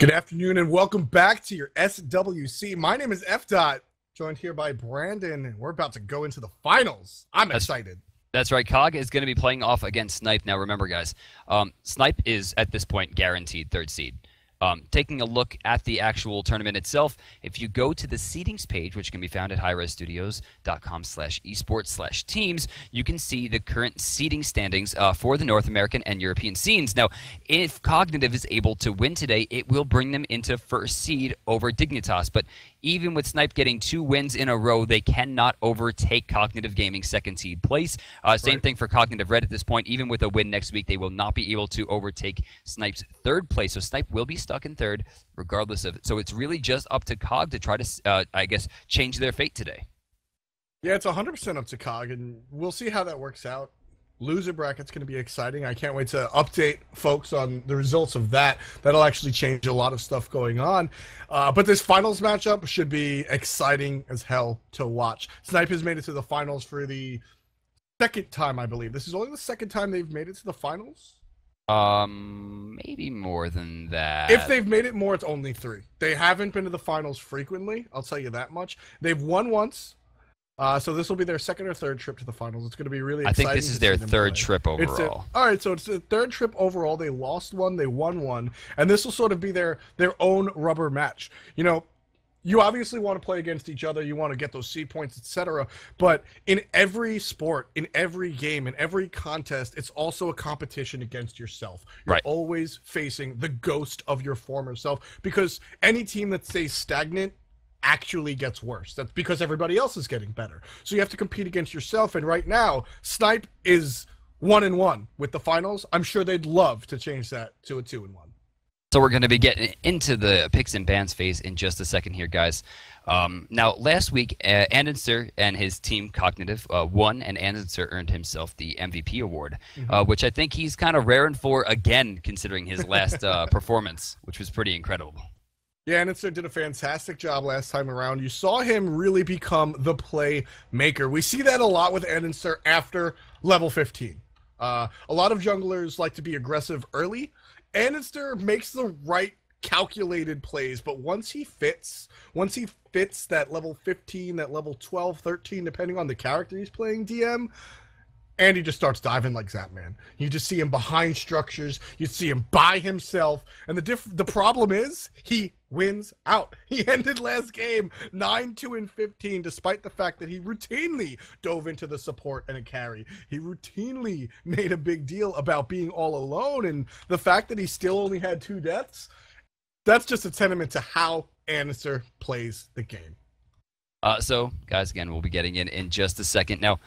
Good afternoon and welcome back to your SWC. My name is F. Dot, joined here by Brandon, and we're about to go into the finals. I'm That's excited. that's right. Cog is going to be playing off against Snipe. Now, remember, guys, Snipe is at this point guaranteed third seed. Taking a look at the actual tournament itself, if you go to the seedings page, which can be found at hi-rezstudios.com/esports/teams, you can see the current seeding standings for the North American and European scenes. Now, if Cognitive is able to win today, it will bring them into first seed over Dignitas. But even with Snipe getting 2 wins in a row, they cannot overtake Cognitive Gaming's second seed place. Same thing for Cognitive Red at this point. Even with a win next week, they will not be able to overtake Snipe's third place. So Snipe will be stuck in third regardless of it. So it's really just up to Cog to try to, I guess, change their fate today. Yeah, it's 100% up to Cog, and we'll see how that works out. Loser bracket's going to be exciting. I can't wait to update folks on the results of that. That'll actually change a lot of stuff going on. But this finals matchup should be exciting as hell to watch. Snipe has made it to the finals for the second time, I believe. This is only the second time they've made it to the finals. Maybe more than that. If they've made it more, it's only 3. They haven't been to the finals frequently, I'll tell you that much. They've won once. So this will be their second or third trip to the finals. It's going to be really exciting. I think this is their third trip overall. All right, so it's the third trip overall. They lost one, they won one, and this will sort of be their own rubber match. You know, you obviously want to play against each other. You want to get those C points, etc. But in every sport, in every game, in every contest, it's also a competition against yourself. You're Right. always facing the ghost of your former self, because any team that stays stagnant actually gets worse. That's because everybody else is getting better. So you have to compete against yourself. And right now, Snipe is 1-1 with the finals. I'm sure they'd love to change that to a 2-1. So we're going to be getting into the picks and bans phase in just a second here, guys. Now, last week, Andenser and his team, Cognitive, won, and Andenser earned himself the MVP award, which I think he's kind of raring for again, considering his last performance, which was pretty incredible. Yeah, Andenser did a fantastic job last time around. You saw him really become the playmaker. We see that a lot with Andenser after level 15. A lot of junglers like to be aggressive early. Andenser makes the right calculated plays, but once he fits that level 15, that level 12, 13, depending on the character he's playing DM, and he just starts diving like Zapman. You just see him behind structures. You see him by himself. And the problem is he wins out. He ended last game 9-2-15, despite the fact that he routinely dove into the support and a carry. He routinely made a big deal about being all alone. And the fact that he still only had 2 deaths, that's just a testament to how Andenser plays the game. So, guys, again, we'll be getting in just a second. Now,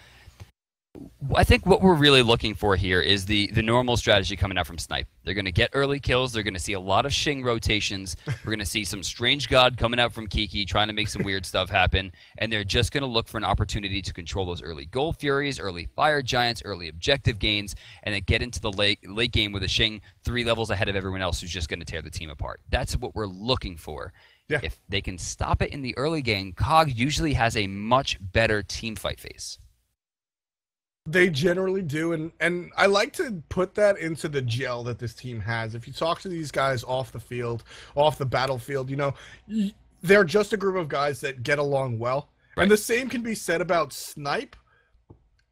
I think what we're really looking for here is the normal strategy coming out from Snipe. They're going to get early kills. They're going to see a lot of Shing rotations. We're going to see some Strange God coming out from Kiki trying to make some weird stuff happen. And they're just going to look for an opportunity to control those early Gold Furies, early Fire Giants, early objective gains, and then get into the late game with a Shing 3 levels ahead of everyone else who's just going to tear the team apart. That's what we're looking for. Yeah. If they can stop it in the early game, Cog usually has a much better team fight phase. They generally do, and I like to put that into the gel that this team has. If you talk to these guys off the field, off the battlefield, you know, they're just a group of guys that get along well. Right. And the same can be said about Snipe,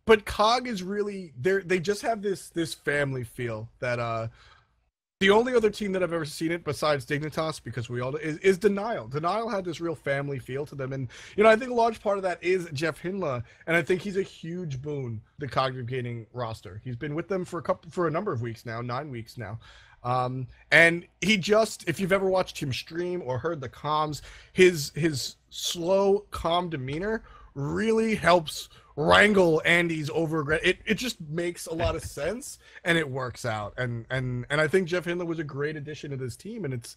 but Cog is really, they just have this family feel that the only other team that I've ever seen it besides Dignitas, because we all is Denial. Denial had this real family feel to them, and you know, I think a large part of that is Jeff Hinla, and I think he's a huge boon to the Cognitive Gaming roster. He's been with them for a number of weeks now, 9 weeks now, and he just, if you've ever watched him stream or heard the comms, his slow, calm demeanor really helps wrangle Andy's over. It just makes a lot of sense, and it works out. And I think Jeff Hinla was a great addition to this team, and it's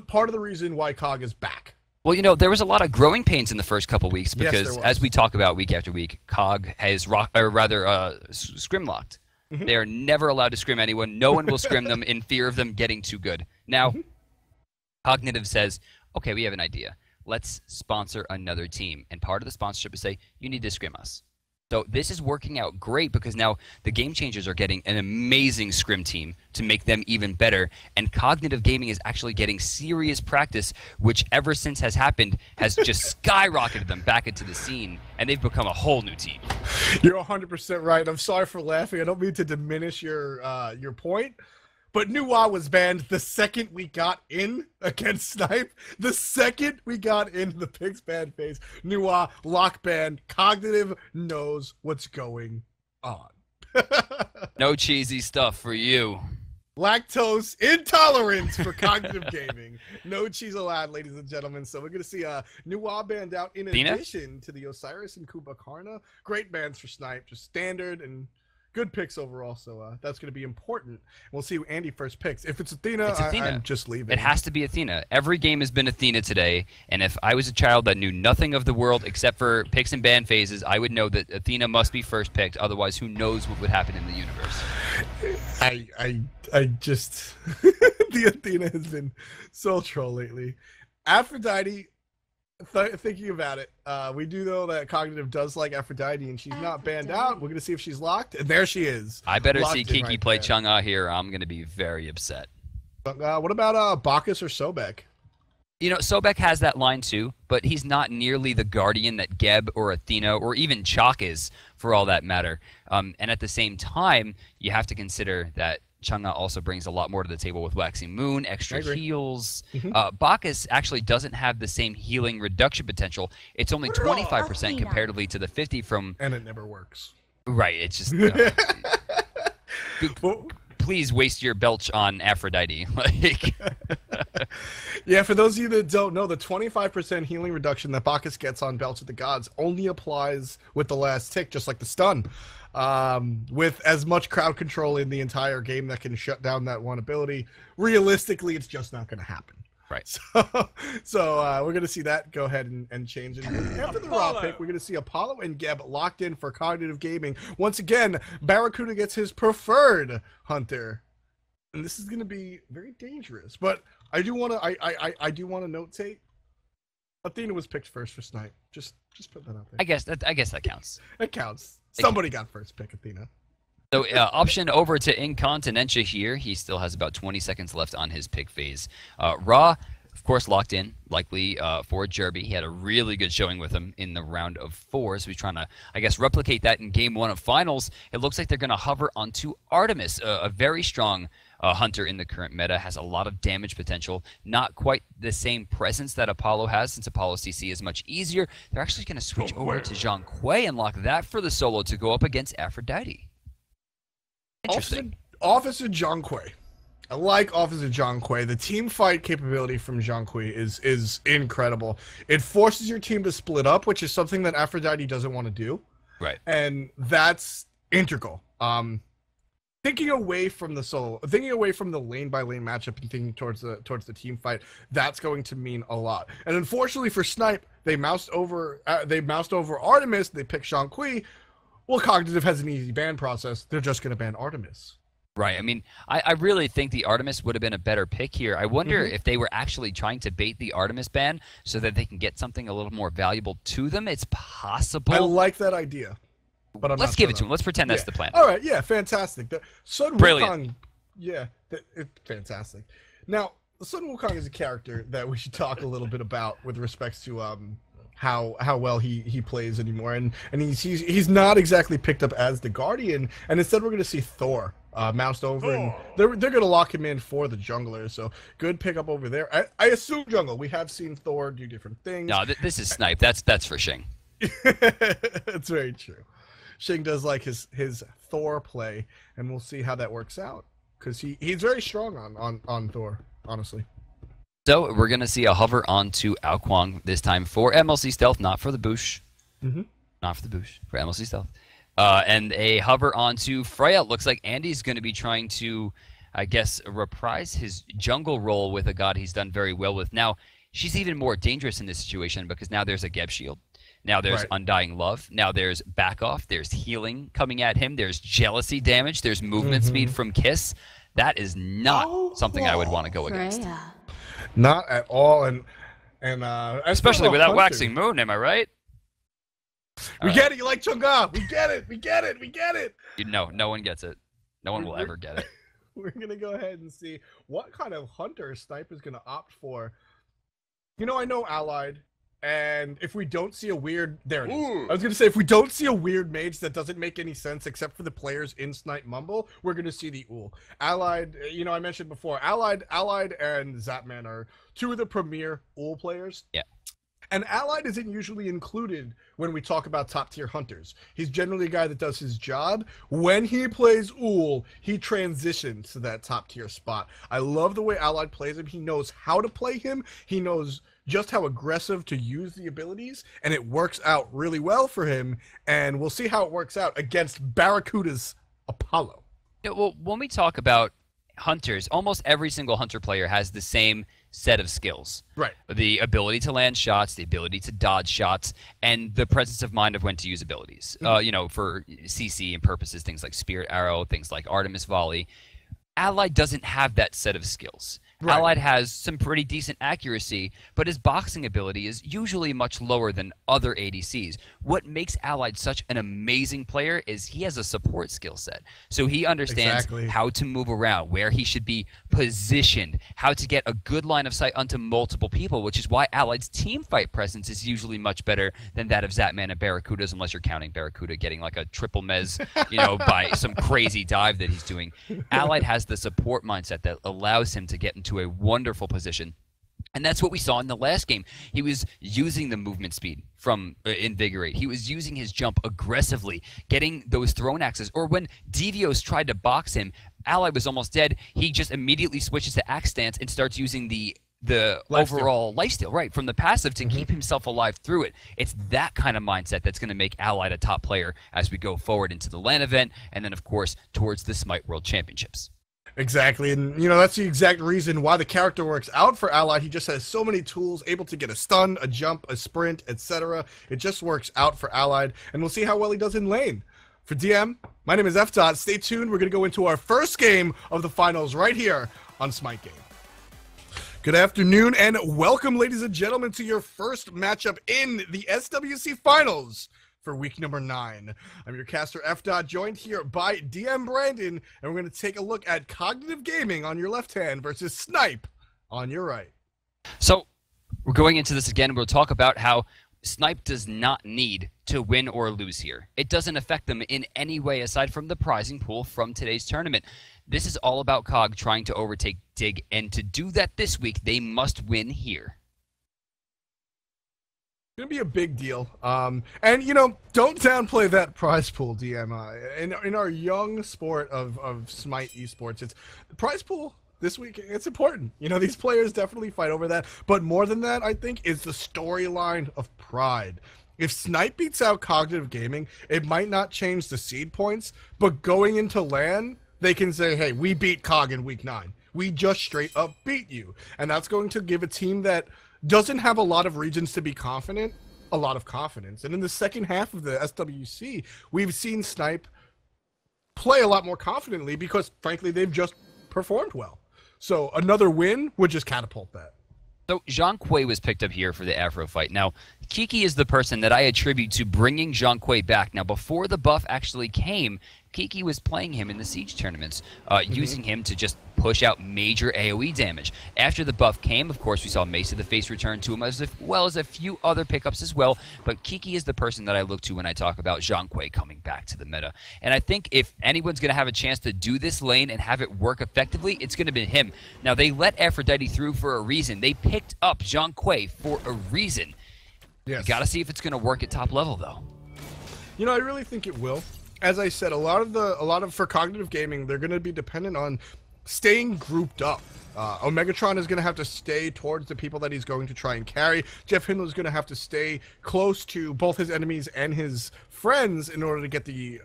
part of the reason why Cog is back. Well, you know, there was a lot of growing pains in the first couple weeks because, yes, as we talk about week after week, Cog has scrim locked. Mm-hmm. They are never allowed to scrim anyone. No one will scrim them in fear of them getting too good. Now, Cognitive says, okay, we have an idea. Let's sponsor another team. And part of the sponsorship is say, you need to scrim us. So this is working out great because now the Game Changers are getting an amazing scrim team to make them even better, and Cognitive Gaming is actually getting serious practice, which ever since has happened has just skyrocketed them back into the scene, and they've become a whole new team. You're 100% right. I'm sorry for laughing. I don't mean to diminish your point, but Nuwa was banned the second we got in against Snipe. The second we got in the Pix ban phase, Nuwa lock ban. Cognitive knows what's going on. No cheesy stuff for you. Lactose intolerance for Cognitive Gaming. No cheese allowed, ladies and gentlemen. So we're going to see a Nuwa band out in addition to the Osiris and Kuba Karna. Great bands for Snipe, just standard and good picks overall. So that's going to be important. We'll see who Andy first picks. If it's Athena, I'm just leaving. It has to be Athena. Every game has been Athena today, and if I was a child that knew nothing of the world except for picks and ban phases, I would know that Athena must be first picked. Otherwise, who knows what would happen in the universe? I just the Athena has been so troll lately. Aphrodite, thinking about it, we do know that Cognitive does like Aphrodite, and she's not banned out. We're gonna see if she's locked, and there she is. I better see Kiki right play there. Chang'e here. I'm gonna be very upset. What about Bacchus or Sobek? You know, Sobek has that line too, but he's not nearly the guardian that Geb or Athena or even Chalk is, for all that matter. And at the same time, you have to consider that Chang'e also brings a lot more to the table with Waxing Moon, extra heals. Bacchus actually doesn't have the same healing reduction potential. It's only 25% comparatively to the 50 from... And it never works. Right, it's just... Please waste your belch on Aphrodite. Like... Yeah, for those of you that don't know, the 25% healing reduction that Bacchus gets on Belch of the Gods only applies with the last tick, just like the stun. With as much crowd control in the entire game that can shut down that one ability, realistically, it's just not going to happen. Right. So we're going to see that go ahead and change. And after the raw pick, we're going to see Apollo and Geb locked in for Cognitive Gaming. Once again, Barracuda gets his preferred hunter. And this is going to be very dangerous. But I do want to I do want to notate Athena was picked first for Snipe. Just put that out there. I guess that counts. It counts. Somebody got first pick, Athena. So option over to Incontinentia here. He still has about 20 seconds left on his pick phase. Ra, of course, locked in, likely for Jerby. He had a really good showing with him in the round of 4, so he's trying to, I guess, replicate that in game 1 of finals. It looks like they're going to hover onto Artemis, a very strong hunter in the current meta, has a lot of damage potential. Not quite the same presence that Apollo has, since Apollo CC is much easier. They're actually going to switch over to Zhang Kui and lock that for the solo to go up against Aphrodite. Interesting. Officer Zhang Kui. I like Officer Zhang Kui. The team fight capability from Zhang Kui is incredible. It forces your team to split up, which is something that Aphrodite doesn't want to do. Right. And that's integral. Thinking away from the solo, thinking away from the lane by lane matchup and thinking towards the team fight, that's going to mean a lot. And unfortunately for Snipe, they moused over Artemis. They picked Zhang Kui. Well, Cognitive has an easy ban process. They're just going to ban Artemis. Right. I mean, I really think the Artemis would have been a better pick here. I wonder if they were actually trying to bait the Artemis ban so that they can get something a little more valuable to them. It's possible. I like that idea. But let's give it to him. Let's pretend that's the plan. All right. Yeah. Fantastic. Sun Wukong. Yeah. It's fantastic. Now, Sun Wukong is a character that we should talk a little bit about with respects to how well he plays anymore, and he's not exactly picked up as the Guardian, and instead we're going to see Thor moused over, and they're going to lock him in for the jungler. So good pickup over there. I assume jungle. We have seen Thor do different things. No, this is Snipe. That's for Shing. It's very true. Shing does like his Thor play, and we'll see how that works out because he's very strong on Thor, honestly. So we're going to see a hover onto Ao Kuang this time for MLC Stealth, not for the Boosh. Not for the Boosh, for MLC Stealth. And a hover onto Freya. Looks like Andy's going to be trying to, I guess, reprise his jungle role with a god he's done very well with. Now, she's even more dangerous in this situation because now there's a Geb shield. Now there's Undying Love. Now there's Back Off. There's healing coming at him. There's jealousy damage. There's movement speed from Kiss. That is not something I would want to go against. Not at all, and especially without Waxing Moon, am I right? We get it. You like Chunga. We get it. We get it. We get it. No one gets it. No one will ever get it. We're going to go ahead and see what kind of hunter Snipe is going to opt for. You know, I know Allied, and if we don't see a weird... There it is. I was going to say, if we don't see a weird mage that doesn't make any sense except for the players in Snipe Mumble, we're going to see the Ool. Allied, you know, I mentioned before, Allied and Zapman are two of the premier Ool players. Yeah. And Allied isn't usually included when we talk about top-tier hunters. He's generally a guy that does his job. When he plays Ool, he transitions to that top-tier spot. I love the way Allied plays him. He knows how to play him. He knows just how aggressive to use the abilities, and it works out really well for him. And we'll see how it works out against Barracuda's Apollo. Yeah, well, when we talk about hunters, almost every single hunter player has the same set of skills. Right. The ability to land shots, the ability to dodge shots, and the presence of mind of when to use abilities. You know, for CC and purposes, things like Spirit Arrow, things like Artemis Volley. Allied doesn't have that set of skills. Right. Allied has some pretty decent accuracy, but his boxing ability is usually much lower than other ADCs. What makes Allied such an amazing player is he has a support skill set. So he understands how to move around, where he should be positioned, how to get a good line of sight onto multiple people, which is why Allied's team fight presence is usually much better than that of Zapman and Barracuda's, unless you're counting Barracuda getting like a triple mez, you know, by some crazy dive that he's doing. Allied has the support mindset that allows him to get into a wonderful position. And that's what we saw in the last game. He was using the movement speed from Invigorate. He was using his jump aggressively, getting those thrown axes. Or when Devios tried to box him, Allied was almost dead. He just immediately switches to axe stance and starts using the overall lifesteal, right, from the passive to keep himself alive through it. It's that kind of mindset that's going to make Allied a top player as we go forward into the LAN event and then, of course, towards the Smite World Championships. Exactly, and you know, that's the exact reason why the character works out for Allied. He just has so many tools, able to get a stun, a jump, a sprint, etc. It just works out for Allied, and we'll see how well he does in lane. For DM, my name is F-Dot. Stay tuned. We're going to go into our first game of the finals right here on Smite Game. Good afternoon, and welcome, ladies and gentlemen, to your first matchup in the SWC Finals for week number 9. I'm your caster F-Dot, joined here by DM Brandon, and we're going to take a look at Cognitive Gaming on your left hand versus Snipe on your right. So we're going into this again. We'll talk about how Snipe does not need to win or lose here. It doesn't affect them in any way aside from the prizing pool from today's tournament. This is all about Cog trying to overtake Dig, and to do that this week, they must win here. Gonna be a big deal, and you know, don't downplay that prize pool, DM. In our young sport of Smite esports, it's the prize pool this week. It's important. You know, these players definitely fight over that, but more than that, I think, is the storyline of Pride. If Snipe beats out Cognitive Gaming, it might not change the seed points, but going into LAN, they can say, "Hey, we beat Cog in week 9. We just straight up beat you," and that's going to give a team that doesn't have a lot of reasons to be confident a lot of confidence. And in the second half of the SWC, we've seen Snipe play a lot more confidently because, frankly, they've just performed well. So another win would just catapult that. So Zhang Kui was picked up here for the Afro fight. Now, Kiki is the person that I attribute to bringing Zhang Kui back. Now, before the buff actually came, Kiki was playing him in the Siege tournaments, using him to just push out major AoE damage. After the buff came, of course, we saw Mace of the Face return to him, as well as a few other pickups as well. But Kiki is the person that I look to when I talk about Zhang Kui coming back to the meta. And I think if anyone's going to have a chance to do this lane and have it work effectively, it's going to be him. Now, they let Aphrodite through for a reason. They picked up Zhang Kui for a reason. Yes. You got to see if it's going to work at top level, though. You know, I really think it will. As I said, a lot of for Cognitive Gaming, they're going to be dependent on staying grouped up. Omegatron is going to have to stay towards the people that he's going to try and carry. Jeff Hindle is going to have to stay close to both his enemies and his friends in order to get the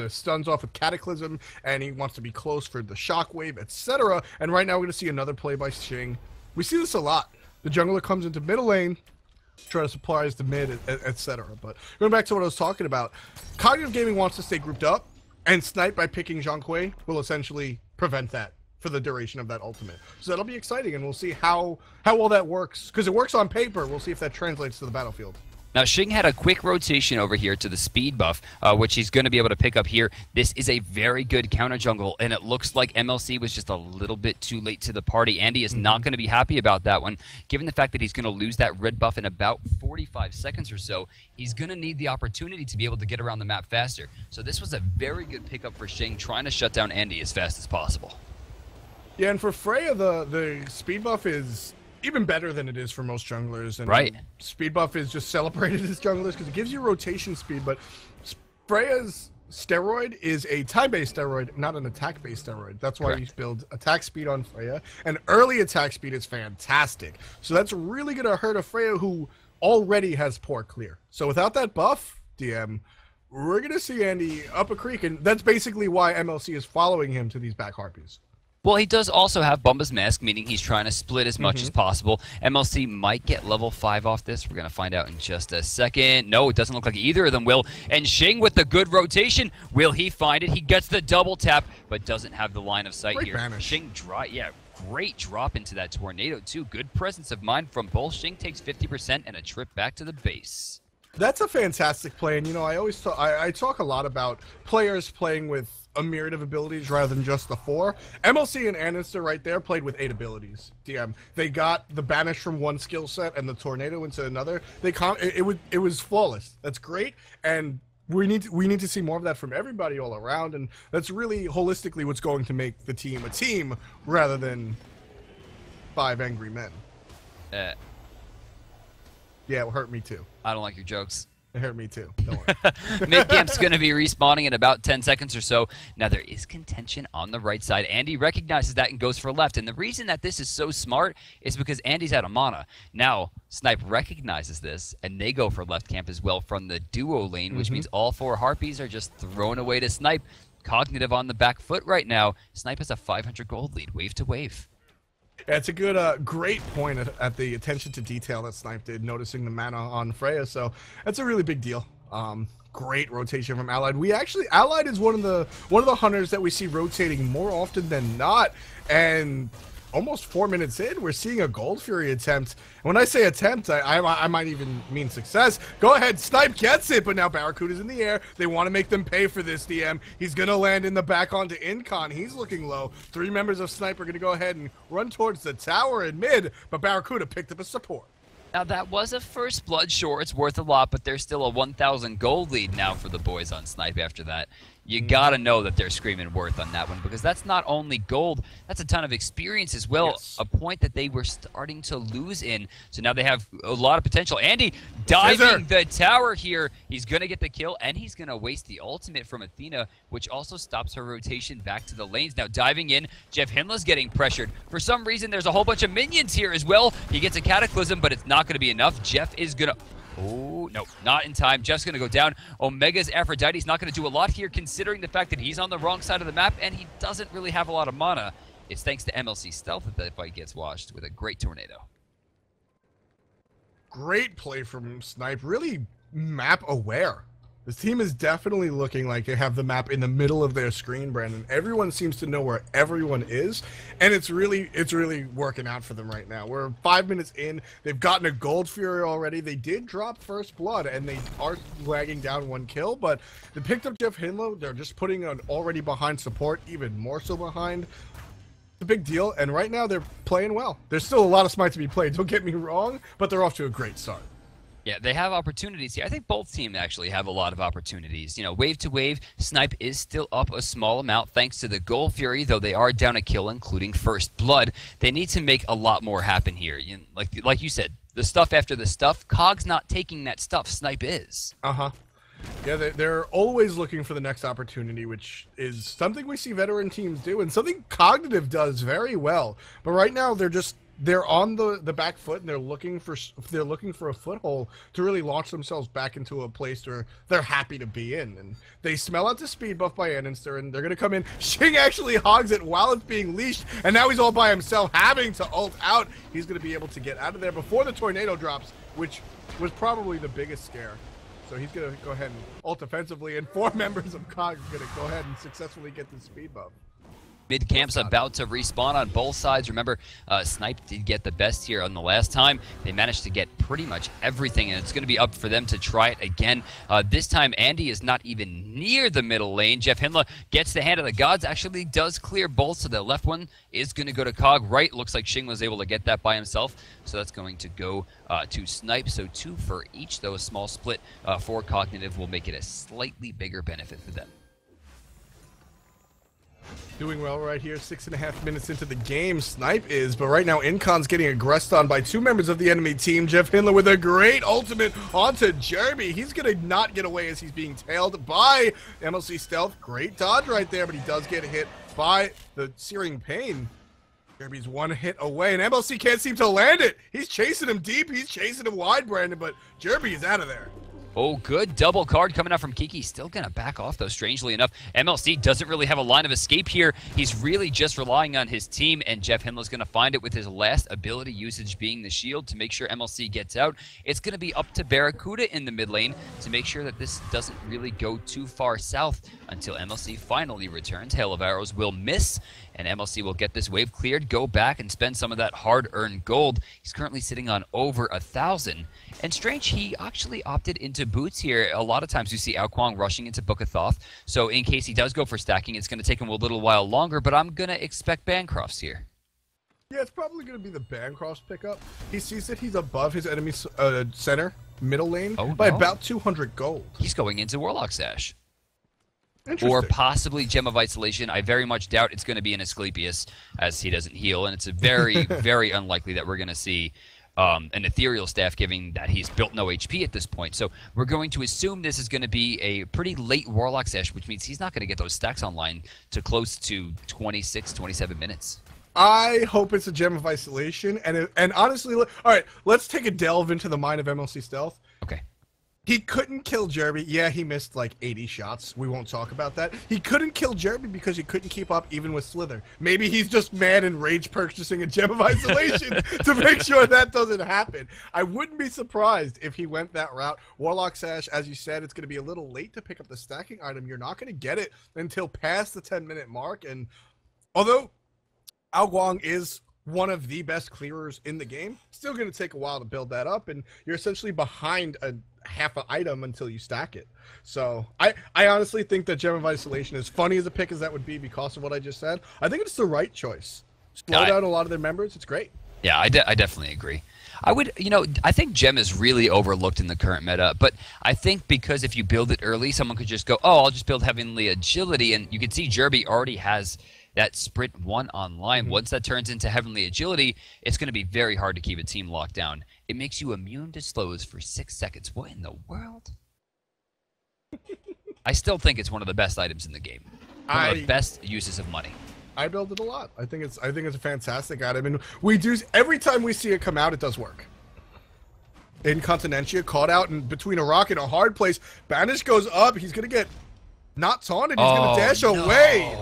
stuns off with Cataclysm, and he wants to be close for the Shockwave, etc. And right now we're going to see another play by Xing. We see this a lot. The jungler comes into middle lane, try to surprise the mid, etc. But going back to what I was talking about, Cognitive Gaming wants to stay grouped up, and Snipe, by picking Zhang Kui, will essentially prevent that for the duration of that ultimate. So that'll be exciting, and we'll see how well that works, because it works on paper. We'll see if that translates to the battlefield. Now, Xing had a quick rotation over here to the speed buff, which he's going to be able to pick up here. This is a very good counter jungle, and it looks like MLC was just a little bit too late to the party. Andy is not going to be happy about that one, given the fact that he's going to lose that red buff in about 45 seconds or so. He's going to need the opportunity to be able to get around the map faster. So this was a very good pickup for Xing, trying to shut down Andy as fast as possible. Yeah, and for Freya, the speed buff is even better than it is for most junglers. And right. Speed buff is just celebrated as junglers because it gives you rotation speed, but Freya's steroid is a time-based steroid, not an attack-based steroid. That's why you build attack speed on Freya, and early attack speed is fantastic. So that's really going to hurt a Freya who already has poor clear. So without that buff, DM, we're going to see Andy up a creek, and that's basically why MLC is following him to these back harpies. Well, he does also have Bumba's Mask, meaning he's trying to split as much as possible. MLC might get level 5 off this. We're going to find out in just a second. No, it doesn't look like either of them will. And Xing with the good rotation. Will he find it? He gets the double tap, but doesn't have the line of sight here. Banish. Xing great drop into that tornado, too. Good presence of mind from both. Xing takes 50% and a trip back to the base. That's a fantastic play, and I always talk, I talk a lot about players playing with a myriad of abilities rather than just the 4. MLC and Anister right there played with 8 abilities. DM, they got the banish from one skill set and the tornado into another. It was flawless. That's great, and we need to see more of that from everybody all around, and that's really holistically what's going to make the team a team rather than 5 angry men. Yeah, it hurt me too. I don't like your jokes. It hurt me too. Don't worry. Mid-camp's going to be respawning in about 10 seconds or so. Now, there is contention on the right side. Andy recognizes that and goes for left. And the reason that this is so smart is because Andy's out of mana. Now, Snipe recognizes this, and they go for left camp as well from the duo lane, which means all 4 Harpies are just thrown away to Snipe. Cognitive on the back foot right now. Snipe has a 500 gold lead, wave to wave. Yeah, it's a good, great point at the attention to detail that Snipe did, noticing the mana on Freya. So that's a really big deal. Great rotation from Allied. Allied is one of the hunters that we see rotating more often than not. And almost 4 minutes in, we're seeing a Gold Fury attempt. And when I say attempt, I might even mean success. Go ahead, Snipe gets it, but now Barracuda's in the air. They want to make them pay for this, DM. He's going to land in the back onto Incon. He's looking low. 3 members of Snipe are going to go ahead and run towards the tower in mid, but Barracuda picked up a support. Now, that was a first blood. Sure, it's worth a lot, but there's still a 1,000 gold lead now for the boys on Snipe after that. You gotta know that they're screaming worth on that one, because that's not only gold, that's a ton of experience as well. Yes. A point that they were starting to lose in. So now they have a lot of potential. Andy diving the tower here. He's gonna get the kill, and he's gonna waste the ultimate from Athena, which also stops her rotation back to the lanes. Now diving in, Jeff Hinla's getting pressured. For some reason, there's a whole bunch of minions here as well. He gets a Cataclysm, but it's not gonna be enough. Jeff is gonna... Oh, no, not in time. Jeff's going to go down. Omega's Aphrodite's not going to do a lot here, considering the fact that he's on the wrong side of the map, and he doesn't really have a lot of mana. It's thanks to MLC Stealth that the fight gets washed with a great tornado. Great play from Snipe. Really map aware. This team is definitely looking like they have the map in the middle of their screen, Brandon. Everyone seems to know where everyone is, and it's really working out for them right now. We're 5 minutes in. They've gotten a Gold Fury already. They did drop first blood, and they are lagging down 1 kill, but they picked up Jeff Hinlow. They're just putting an already behind support, even more so behind. It's a big deal, and right now they're playing well. There's still a lot of Smite to be played, don't get me wrong, but they're off to a great start. Yeah, they have opportunities here. I think both teams actually have a lot of opportunities. Wave to wave, Snipe is still up a small amount thanks to the Gold Fury, though they are down a kill, including first blood. They need to make a lot more happen here. Like you said, the stuff after the stuff, Cog's not taking that stuff. Snipe is. Yeah, they're always looking for the next opportunity, which is something we see veteran teams do and something Cognitive does very well. But right now they're on the back foot, and they're looking for a foothold to really launch themselves back into a place where they're happy to be in. And they smell out the speed buff by Anister, and they're gonna come in. Xing actually hogs it while it's being leashed, and now he's all by himself, having to ult out. He's gonna be able to get out of there before the tornado drops, which was probably the biggest scare. So he's gonna go ahead and ult offensively, and 4 members of COG are gonna go ahead and successfully get the speed buff. Mid camp's about to respawn on both sides. Remember, Snipe did get the best here on the last time. They managed to get pretty much everything, and it's going to be up for them to try it again. This time, Andy is not even near the middle lane. Jeff Hindla gets the hand of the gods, actually does clear both, so the left one is going to go to Cog. Right, looks like Xing was able to get that by himself, so that's going to go to Snipe. So 2 for each, though a small split for Cognitive will make it a slightly bigger benefit for them. Doing well right here, 6.5 minutes into the game, Snipe is, but right now Incon's getting aggressed on by 2 members of the enemy team. Jeff Hindler with a great ultimate onto Jerby. He's going to not get away as he's being tailed by MLC Stealth. Great dodge right there, but he does get hit by the Searing Pain. Jerby's 1 hit away, and MLC can't seem to land it. He's chasing him deep, he's chasing him wide, Brandon, but Jerby is out of there. Oh, good double card coming out from Kiki. Still going to back off, though, strangely enough. MLC doesn't really have a line of escape here. He's really just relying on his team, and Jeff Hindla's going to find it with his last ability usage being the shield to make sure MLC gets out. It's going to be up to Barracuda in the mid lane to make sure that this doesn't really go too far south until MLC finally returns. Hail of Arrows will miss, and MLC will get this wave cleared, go back and spend some of that hard-earned gold. He's currently sitting on over 1,000. And strange, he actually opted into boots here. A lot of times you see Ao Kwang rushing into Book of Thoth, so in case he does go for stacking, it's going to take him a little while longer, but I'm going to expect Bancrofts here. Yeah, it's probably going to be the Bancrofts pickup. He sees that he's above his enemy center, middle lane, by about 200 gold. He's going into Warlock Sash. Or possibly Gem of Isolation. I very much doubt it's going to be an Asclepius, as he doesn't heal, and it's a very, very unlikely that we're going to see an Ethereal Staff, given that he's built no HP at this point. So we're going to assume this is going to be a pretty late Warlock Sash, which means he's not going to get those stacks online to close to 26, 27 minutes. I hope it's a Gem of Isolation, and honestly, all right, let's take a delve into the mind of MLC Stealth. Okay. He couldn't kill Jerby. Yeah, he missed like 80 shots. We won't talk about that. He couldn't kill Jerby because he couldn't keep up even with Slither. Maybe he's just mad and rage purchasing a Gem of Isolation to make sure that doesn't happen. I wouldn't be surprised if he went that route. Warlock Sash, as you said, it's going to be a little late to pick up the stacking item. You're not going to get it until past the 10-minute mark. And although Ao Kwang is one of the best clearers in the game, still going to take a while to build that up, and you're essentially behind a half an item until you stack it. So I honestly think that Gem of Isolation, as funny as a pick as that would be because of what I just said, I think it's the right choice. Slow down a lot of their members. It's great. Yeah, I definitely agree. I think Gem is really overlooked in the current meta, but I think because if you build it early, someone could just go, oh, I'll just build Heavenly Agility, and you can see Jerby already has that Sprint 1 online. Once that turns into Heavenly Agility, it's going to be very hard to keep a team locked down. It makes you immune to slows for 6 seconds. What in the world? I still think it's one of the best items in the game. One of the best uses of money. I build it a lot. I think it's a fantastic item, and we do every time we see it come out, it does work. Incontinentia caught out in between a rock and a hard place. Banish goes up. He's gonna get not taunted. He's gonna dash away.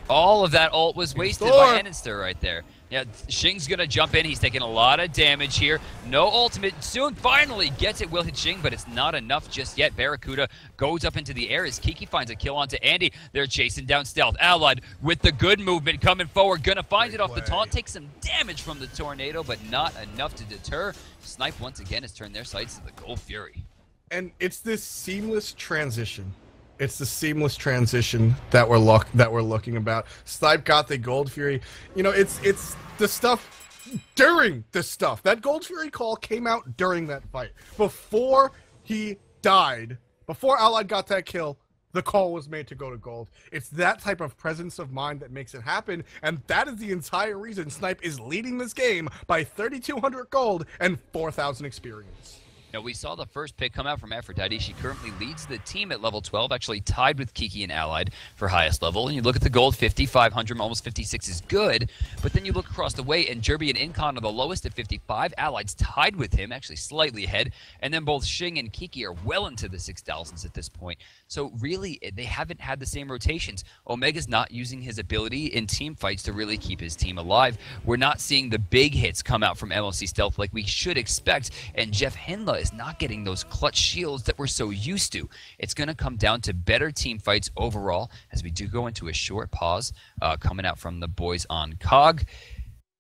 All of that ult was wasted by Enister right there. Yeah, Xing's going to jump in. He's taking a lot of damage here. No ultimate. Soon finally gets it. Will hit Xing, but it's not enough just yet. Barracuda goes up into the air as Kiki finds a kill onto Andy. They're chasing down Stealth. Allied with the good movement coming forward. Going to find it off the taunt. Takes some damage from the tornado, but not enough to deter. Snipe once again has turned their sights to the Gold Fury. And it's this seamless transition. It's the seamless transition that we're looking about. Snipe got the Gold Fury. You know, it's the stuff during the stuff. That Gold Fury call came out during that fight. Before he died, before Allied got that kill, the call was made to go to gold. It's that type of presence of mind that makes it happen, and that is the entire reason Snipe is leading this game by 3,200 gold and 4,000 experience. Now, we saw the first pick come out from Aphrodite. She currently leads the team at level 12, actually tied with Kiki and Allied for highest level. And you look at the gold, 5,500, almost 56 is good. But then you look across the way, and Jerby and Incon are the lowest at 55. Allied's tied with him, actually slightly ahead. And then both Xing and Kiki are well into the 6,000s at this point. So really, they haven't had the same rotations. Omega's not using his ability in team fights to really keep his team alive. We're not seeing the big hits come out from MLC Stealth like we should expect. And Jeff Hindla Vanilla is not getting those clutch shields that we're so used to. It's going to come down to better team fights overall as we do go into a short pause coming out from the boys on COG,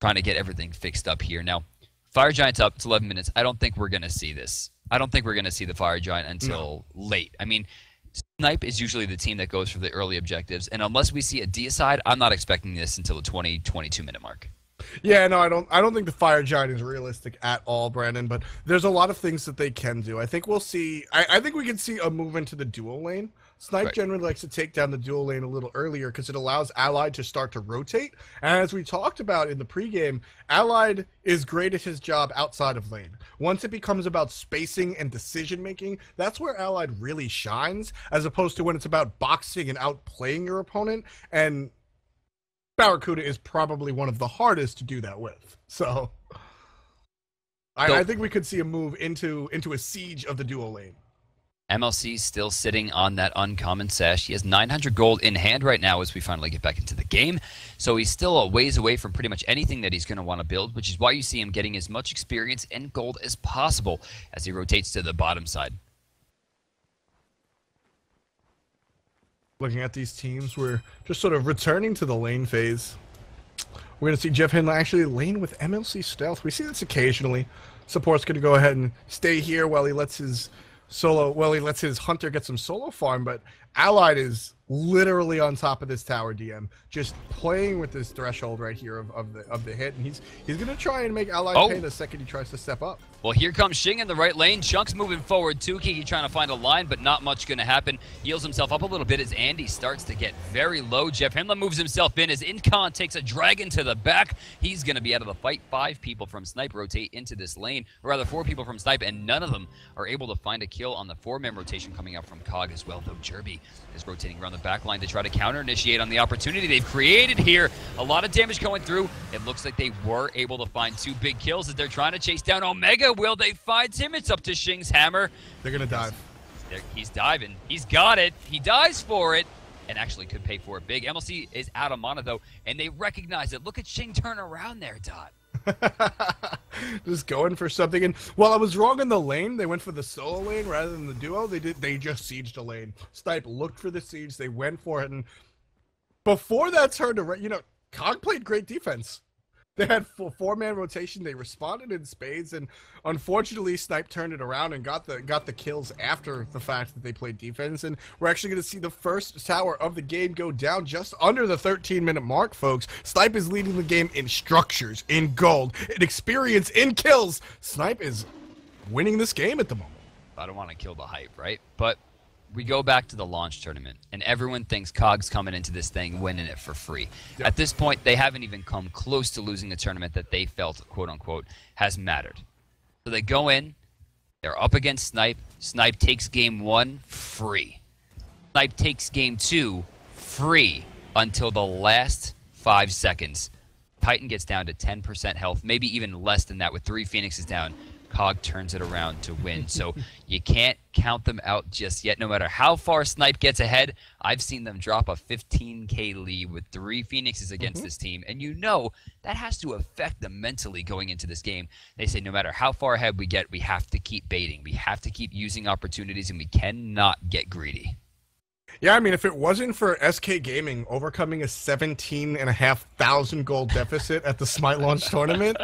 trying to get everything fixed up here. Now, Fire Giant's up. It's 11 minutes. I don't think we're going to see this. I don't think we're going to see the Fire Giant until late. I mean, Snipe is usually the team that goes for the early objectives, and unless we see a deicide, I'm not expecting this until the 20, 22-minute mark. Yeah, no, I don't think the Fire Giant is realistic at all, Brandon, but there's a lot of things that they can do. I think we'll see I think we can see a move into the duo lane. Snipe generally likes to take down the duo lane a little earlier because it allows Allied to start to rotate. And as we talked about in the pregame, Allied is great at his job outside of lane. Once it becomes about spacing and decision making, that's where Allied really shines, as opposed to when it's about boxing and outplaying your opponent. And Barracuda is probably one of the hardest to do that with. So I think we could see a move into a siege of the duo lane. MLC still sitting on that uncommon sash. He has 900 gold in hand right now as we finally get back into the game. So he's still a ways away from pretty much anything that he's going to want to build, which is why you see him getting as much experience and gold as possible as he rotates to the bottom side. Looking at these teams, we're just sort of returning to the lane phase. We're going to see Jeff Hindley actually lane with MLC Stealth. We see this occasionally. Support's going to go ahead and stay here while he lets his Hunter get some solo farm, but Allied is literally on top of this tower DM, just playing with this threshold right here of the hit, and he's gonna try and make Allied pay the second he tries to step up. Well, here comes Xing in the right lane. Chunk's moving forward. Tuki trying to find a line, but not much going to happen. Heals himself up a little bit as Andy starts to get very low. Jeff Hindley moves himself in as Incon takes a dragon to the back. He's going to be out of the fight. 5 people from Snipe rotate into this lane, or rather 4 people from Snipe, and none of them are able to find a kill on the 4-man rotation coming out from COG as well, though Jerby is rotating around the back line to try to counter-initiate on the opportunity they've created here. A lot of damage going through. It looks like they were able to find 2 big kills as they're trying to chase down Omega. Will they find him? It's up to Xing's hammer. They're going to dive. He's diving. He's got it. He dives for it and actually could pay for it big. MLC is out of mana, though, and they recognize it. Look at Xing turn around there, Dot. Just going for something. And while I was wrong in the lane, they went for the solo lane rather than the duo. They just sieged a lane. Snipe looked for the siege. They went for it. And before that turned around, COG played great defense. They had 4-man rotation. They responded in spades, and unfortunately, Snipe turned it around and got the kills after the fact that they played defense. And we're actually going to see the first tower of the game go down just under the 13-minute mark, folks. Snipe is leading the game in structures, in gold, in experience, in kills. Snipe is winning this game at the moment. I don't want to kill the hype, right? But we go back to the launch tournament, and everyone thinks COG's coming into this thing winning it for free. Yep. At this point, they haven't even come close to losing a tournament that they felt, quote-unquote, has mattered. So they go in, they're up against Snipe. Snipe takes game 1 free. Snipe takes game 2 free until the last 5 seconds. Titan gets down to 10% health, maybe even less than that with 3 Phoenixes down. COG turns it around to win. So you can't count them out just yet. No matter how far Snipe gets ahead, I've seen them drop a 15k lead with 3 Phoenixes against this team. And that has to affect them mentally going into this game. They say no matter how far ahead we get, we have to keep baiting. We have to keep using opportunities, and we cannot get greedy. Yeah, I mean, if it wasn't for SK Gaming overcoming a 17,500 gold deficit at the Smite launch tournament,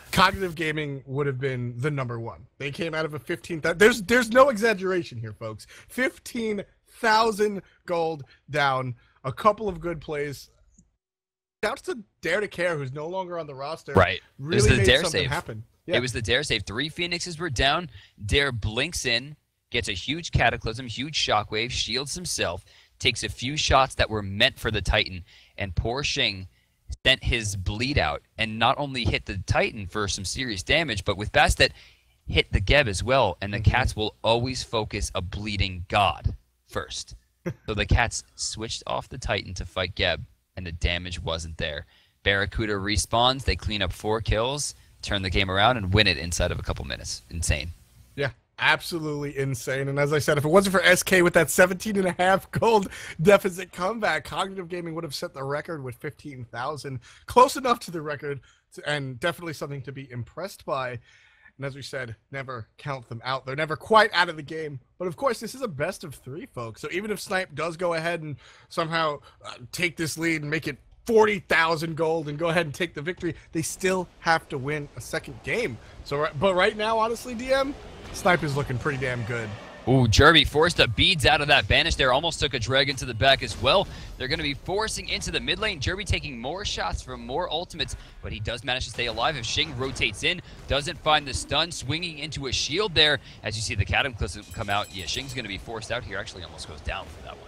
Cognitive Gaming would have been the #1. They came out of a 15,000. There's no exaggeration here, folks. 15,000 gold down. A couple of good plays. Shouts to Dare to Care, who's no longer on the roster. Right. Really it was the made Dare something save. happen. Yeah. It was the Dare save. 3 Phoenixes were down. Dare blinks in, gets a huge Cataclysm, huge Shockwave, shields himself, takes a few shots that were meant for the Titan, and poor Xing sent his bleed out and not only hit the Titan for some serious damage, but with Bastet, hit the Geb as well. And the Cats will always focus a bleeding god first. So the Cats switched off the Titan to fight Geb, and the damage wasn't there. Barracuda respawns, they clean up 4 kills, turn the game around, and win it inside of a couple minutes. Insane. Yeah. Absolutely insane. And as I said, if it wasn't for SK with that 17.5 gold deficit comeback, Cognitive Gaming would have set the record with 15,000. Close enough to the record, and definitely something to be impressed by. And as we said, never count them out. They're never quite out of the game. But of course, this is a best of 3, folks. So even if Snipe does go ahead and somehow take this lead and make it 40,000 gold and go ahead and take the victory, they still have to win a second game. So, but right now, honestly, DM, Snipe is looking pretty damn good. Ooh, Jerby forced the beads out of that banish there. Almost took a dragon to the back as well. They're going to be forcing into the mid lane. Jerby taking more shots from more ultimates, but he does manage to stay alive. If Shing rotates in, doesn't find the stun, swinging into a shield there. As you see the Cataclysm come out, yeah, Shing's going to be forced out here. Actually almost goes down for that one.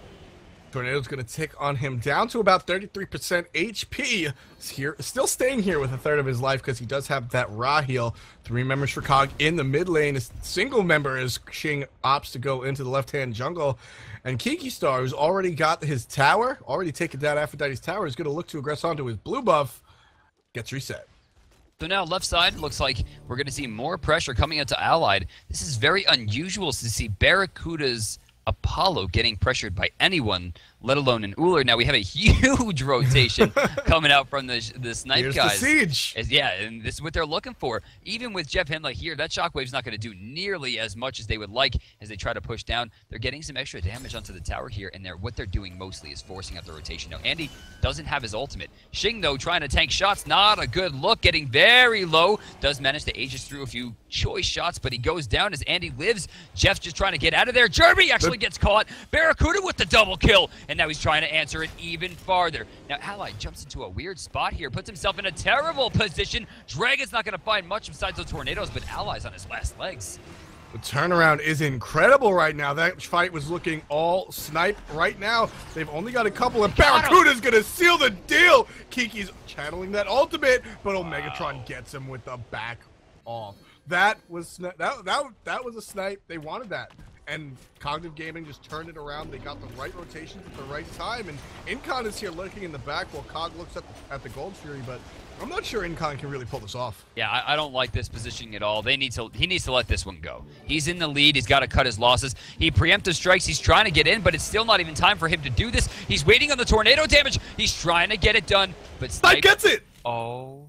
Tornado's going to tick on him down to about 33% HP. Here, still staying here with a third of his life because he does have that Ra heal. 3 members for Cog in the mid lane. A single member as Shing opts to go into the left-hand jungle. And Kiki Star, who's already got his tower, already taken down Aphrodite's tower, is going to look to aggress onto his blue buff. Gets reset. So now left side looks like we're going to see more pressure coming into Allied. This is very unusual to see Barracuda's Apollo getting pressured by anyone, let alone an Uller. Now we have a huge rotation coming out from the Snipe Here's guys. The siege. Yeah, and this is what they're looking for. Even with Jeff Henley here, that shockwave's not going to do nearly as much as they would like as they try to push down. They're getting some extra damage onto the tower here, and what they're doing mostly is forcing out the rotation. Now Andy doesn't have his ultimate. Shing, though, trying to tank shots, not a good look, getting very low. Does manage to aegis through a few choice shots, but he goes down as Andy lives. Jeff's just trying to get out of there. Jerby actually gets caught. Barracuda with the double kill, and now he's trying to answer it even farther. Now Allied jumps into a weird spot here, puts himself in a terrible position. Dragon's not going to find much besides the tornadoes, but Allied's on his last legs. The turnaround is incredible right now. That fight was looking all Snipe right now. They've only got a couple, and Barracuda's going to seal the deal. Kiki's channeling that ultimate, but Omegatron gets him with the back off. That was that was a Snipe. They wanted that. And Cognitive Gaming just turned it around. They got the right rotations at the right time. And Incon is here lurking in the back while Cog looks at the Gold Fury, but I'm not sure Incon can really pull this off. Yeah, I don't like this positioning at all. He needs to let this one go. He's in the lead. He's got to cut his losses. He preemptive strikes. He's trying to get in, but it's still not even time for him to do this. He's waiting on the tornado damage. He's trying to get it done, but Snipe gets it! Oh.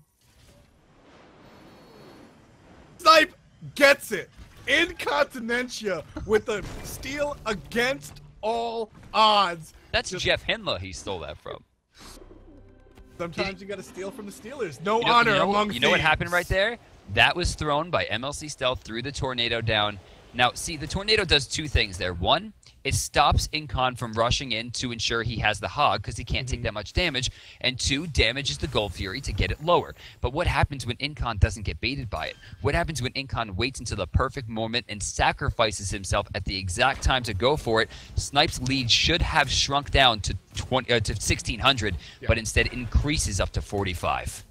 Snipe gets it! Incontinentia with a steal against all odds. That's Jeff Henla he stole that from. Sometimes you got to steal from the Steelers. No honor among thieves. You know what happened right there? That was thrown by MLC Stealth through the tornado down. Now, see, the tornado does 2 things there. 1, it stops Incon from rushing in to ensure he has the hog because he can't take that much damage. And 2, damages the Gold Fury to get it lower. But what happens when Incon doesn't get baited by it? What happens when Incon waits until the perfect moment and sacrifices himself at the exact time to go for it? Snipe's lead should have shrunk down to 1,600, but instead increases up to 45.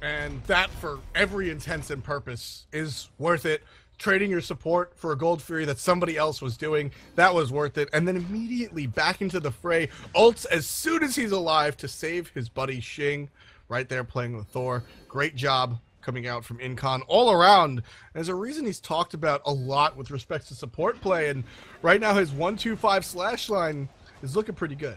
And that, for every intents and purpose, is worth it. Trading your support for a Gold Fury that somebody else was doing, that was worth it. And then immediately back into the fray, ults as soon as he's alive to save his buddy Shing, right there playing with Thor. Great job coming out from Incon all around. There's a reason he's talked about a lot with respect to support play, and right now his 1-2-5 slash line is looking pretty good.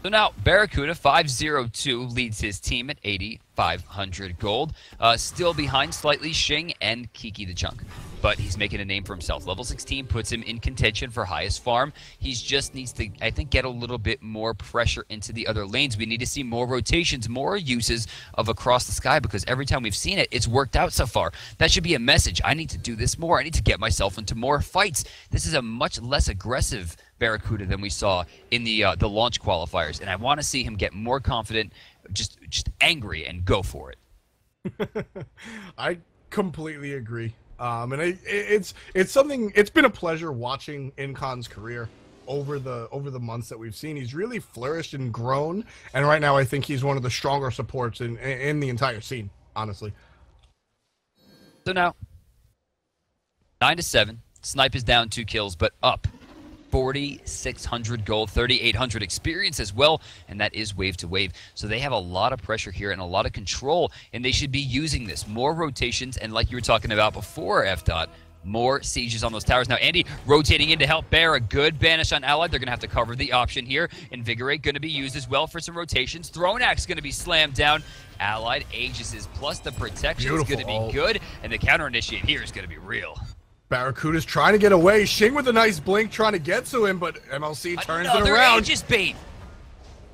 So now Barracuda 502 leads his team at 8,500 gold. Still behind slightly Shing and Kiki the Chunk. But he's making a name for himself. Level 16 puts him in contention for highest farm. He just needs to, I think, get a little bit more pressure into the other lanes. We need to see more rotations, more uses of Across the Sky, because every time we've seen it, it's worked out so far. That should be a message. I need to do this more. I need to get myself into more fights. This is a much less aggressive Barracuda than we saw in the launch qualifiers, and I want to see him get more confident, just angry, and go for it. I completely agree. And it's something. It's been a pleasure watching Incon's career over the months that we've seen. He's really flourished and grown, and right now I think he's one of the stronger supports in the entire scene, honestly. So now 9-7. Snipe is down 2 kills, but up 4,600 gold, 3,800 experience as well, and that is wave to wave. So they have a lot of pressure here and a lot of control, and they should be using this. More rotations, and like you were talking about before, F-Dot, more sieges on those towers. Now, Andy rotating in to help bear a good banish on Allied. They're going to have to cover the option here. Invigorate going to be used as well for some rotations. Throne Axe going to be slammed down. Allied Aegis plus the protection is going to be good, and the counter initiate here is going to be real. Barracuda's trying to get away. Shing with a nice blink trying to get to him, but MLC turns it around. Aegis bait.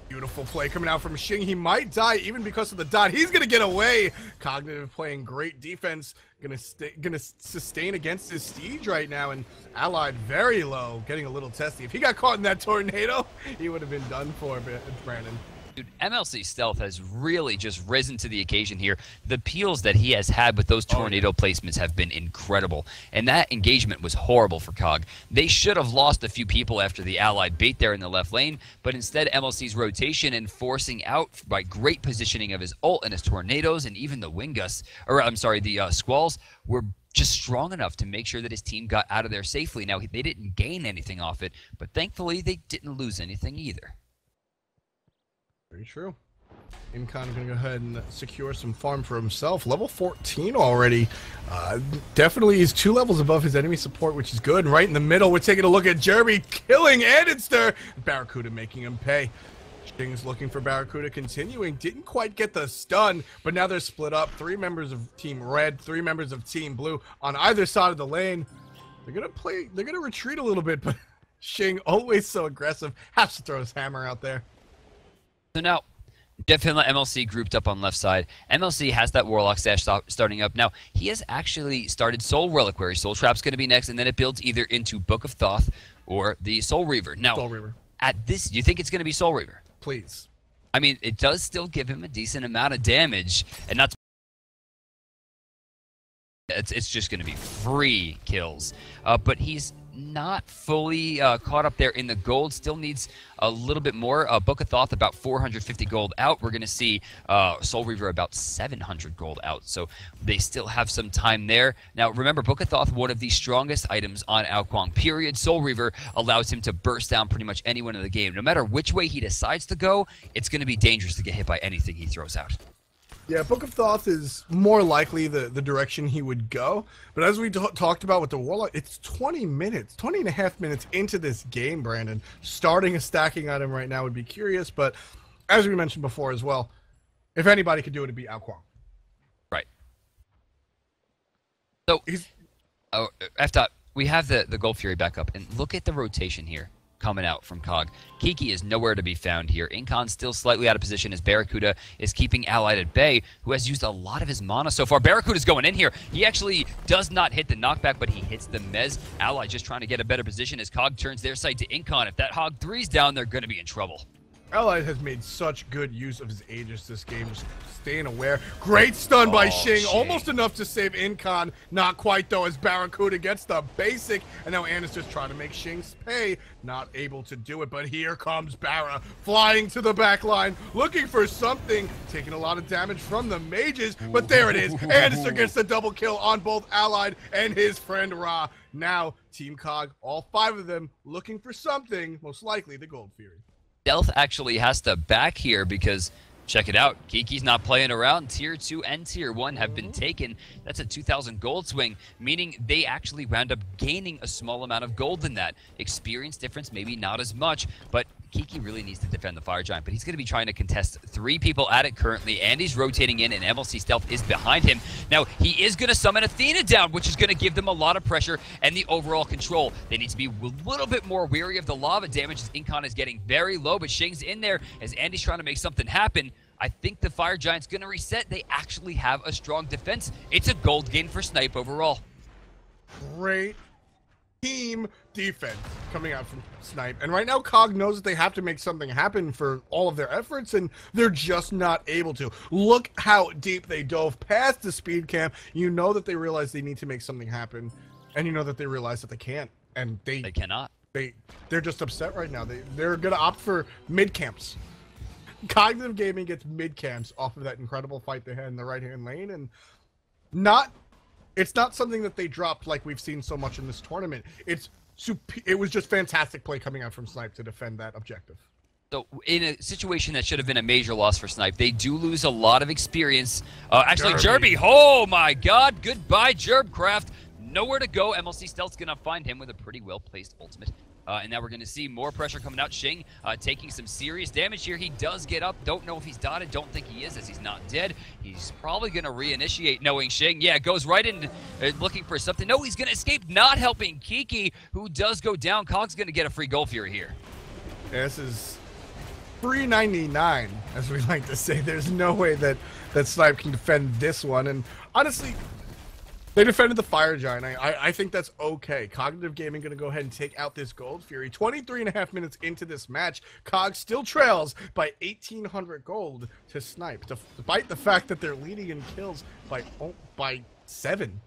Beautiful play coming out from Shing. He might die even because of the dot. He's gonna get away. Cognitive playing great defense. Gonna sustain against his siege right now, and Allied very low, getting a little testy. If he got caught in that tornado, he would have been done for, Brandon. Dude, MLC Stealth has really just risen to the occasion here. The peels that he has had with those tornado placements have been incredible, and that engagement was horrible for Cog. They should have lost a few people after the Allied bait there in the left lane, but instead MLC's rotation and forcing out by great positioning of his ult and his tornadoes and even the Wingus, or I'm sorry, the Squalls were just strong enough to make sure that his team got out of there safely. Now, they didn't gain anything off it, but thankfully they didn't lose anything either. Very true. Incon gonna go ahead and secure some farm for himself. Level 14 already. Definitely he's 2 levels above his enemy support, which is good. And right in the middle, we're taking a look at Jeremy killing Andinster. Barracuda making him pay. Shing's looking for Barracuda continuing. Didn't quite get the stun, but now they're split up. 3 members of Team Red, 3 members of Team Blue on either side of the lane. They're gonna retreat a little bit, but Shing, always so aggressive, has to throw his hammer out there. So now, definitely MLC grouped up on left side. MLC has that Warlock stash starting up. Now, he has actually started Soul Reliquary. Soul Trap's going to be next, and then it builds either into Book of Thoth or the Soul Reaver. Now, Soul Reaver. At this, do you think it's going to be Soul Reaver? Please. I mean, it does still give him a decent amount of damage, and not. It's just going to be free kills. But he's not fully caught up there in the gold. Still needs a little bit more. Book of Thoth about 450 gold out. We're going to see Soul Reaver about 700 gold out. So they still have some time there. Now, remember, Book of Thoth, one of the strongest items on Ao Kuang, period. Soul Reaver allows him to burst down pretty much anyone in the game. No matter which way he decides to go, it's going to be dangerous to get hit by anything he throws out. Yeah, Book of Thoth is more likely the direction he would go. But as we talked about with the Warlock, it's 20 and a half minutes into this game, Brandon. Starting a stacking item right now would be curious, but as we mentioned before as well, if anybody could do it, it'd be Ao Kuang. Right. So, F-Dot, we have the Gold Fury back up, and look at the rotation here coming out from Cog. Kiki is nowhere to be found here. Incon still slightly out of position as Barracuda is keeping Allied at bay, who has used a lot of his mana so far. Barracuda's going in here. He actually does not hit the knockback, but he hits the Mez. Allied just trying to get a better position as Cog turns their sight to Incon. If that Hog 3's down, they're going to be in trouble. Allied has made such good use of his Aegis this game, just staying aware. Great stun by Shing, almost enough to save Incon. Not quite though, as Barracuda gets the basic, and now Andinster's trying to make Shing's pay. Not able to do it, but here comes Barra, flying to the back line, looking for something, taking a lot of damage from the mages, but there it is. Andinster gets the double kill on both Allied and his friend Ra. Now, Team Cog, all 5 of them, looking for something, most likely the Gold Fury. Stealth actually has to back here because, check it out, Kiki's not playing around. Tier 2 and Tier 1 have been taken. That's a 2,000 gold swing, meaning they actually wound up gaining a small amount of gold in that. Experience difference, maybe not as much, but Kiki really needs to defend the Fire Giant, but he's going to be trying to contest 3 people at it currently. Andy's rotating in, and MLC Stealth is behind him. Now, he is going to summon Athena down, which is going to give them a lot of pressure and the overall control. They need to be a little bit more wary of the lava damage as Incon is getting very low, but Shing's in there as Andy's trying to make something happen. I think the Fire Giant's going to reset. They actually have a strong defense. It's a gold gain for Snipe overall. Great team defense coming out from Snipe. And right now, Cog knows that they have to make something happen for all of their efforts, and they're just not able to. Look how deep they dove past the speed camp. You know that they realize they need to make something happen, and you know that they realize that they can't. And they cannot. They're just upset right now. They're going to opt for mid camps. Cognitive Gaming gets mid camps off of that incredible fight they had in the right-hand lane, and it's not something that they dropped like we've seen so much in this tournament. It was just fantastic play coming out from Snipe to defend that objective. So in a situation that should have been a major loss for Snipe, they do lose a lot of experience. Actually, Jerby, oh my God, goodbye Jerbcraft. nowhere to go. MLC Stealth's going to find him with a pretty well-placed ultimate. And now we're going to see more pressure coming out. Shing taking some serious damage here. He does get up. Don't know if he's dotted. Don't think he is, as he's not dead. He's probably going to reinitiate, knowing Shing. Yeah, goes right in looking for something. No, he's going to escape, not helping Kiki, who does go down. Cog's going to get a free goal fury here. Yeah, this is $3.99, as we like to say. There's no way that Snipe can defend this one. And honestly, they defended the Fire Giant. I think that's okay. Cognitive Gaming going to go ahead and take out this Gold Fury. 23.5 minutes into this match, Cog still trails by 1,800 gold to Snipe, despite the fact that they're leading in kills by 7.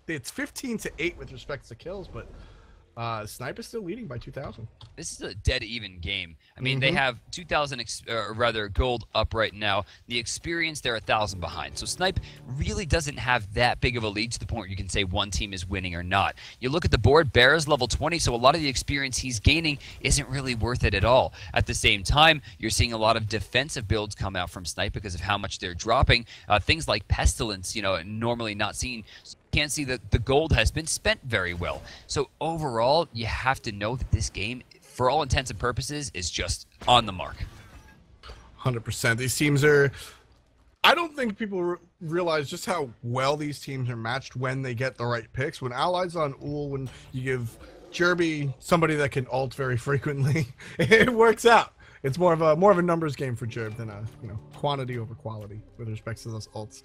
It's 15-8 with respect to kills, but Snipe is still leading by 2,000. This is a dead even game. I mean, they have 2,000 gold up right now. The experience, they're 1,000 behind. So Snipe really doesn't have that big of a lead to the point where you can say one team is winning or not. You look at the board, Bear's level 20, so a lot of the experience he's gaining isn't really worth it at all. At the same time, you're seeing a lot of defensive builds come out from Snipe because of how much they're dropping. Things like Pestilence, normally not seen. Can't see that the gold has been spent very well. So overall, you have to know that this game, for all intents and purposes, is just on the mark. 100%. These teams are... I don't think people realize just how well these teams are matched when they get the right picks. When Allied's on Ull, when you give Jerby somebody that can ult very frequently, it works out. It's more of a numbers game for Jerb than a quantity over quality with respect to those ults.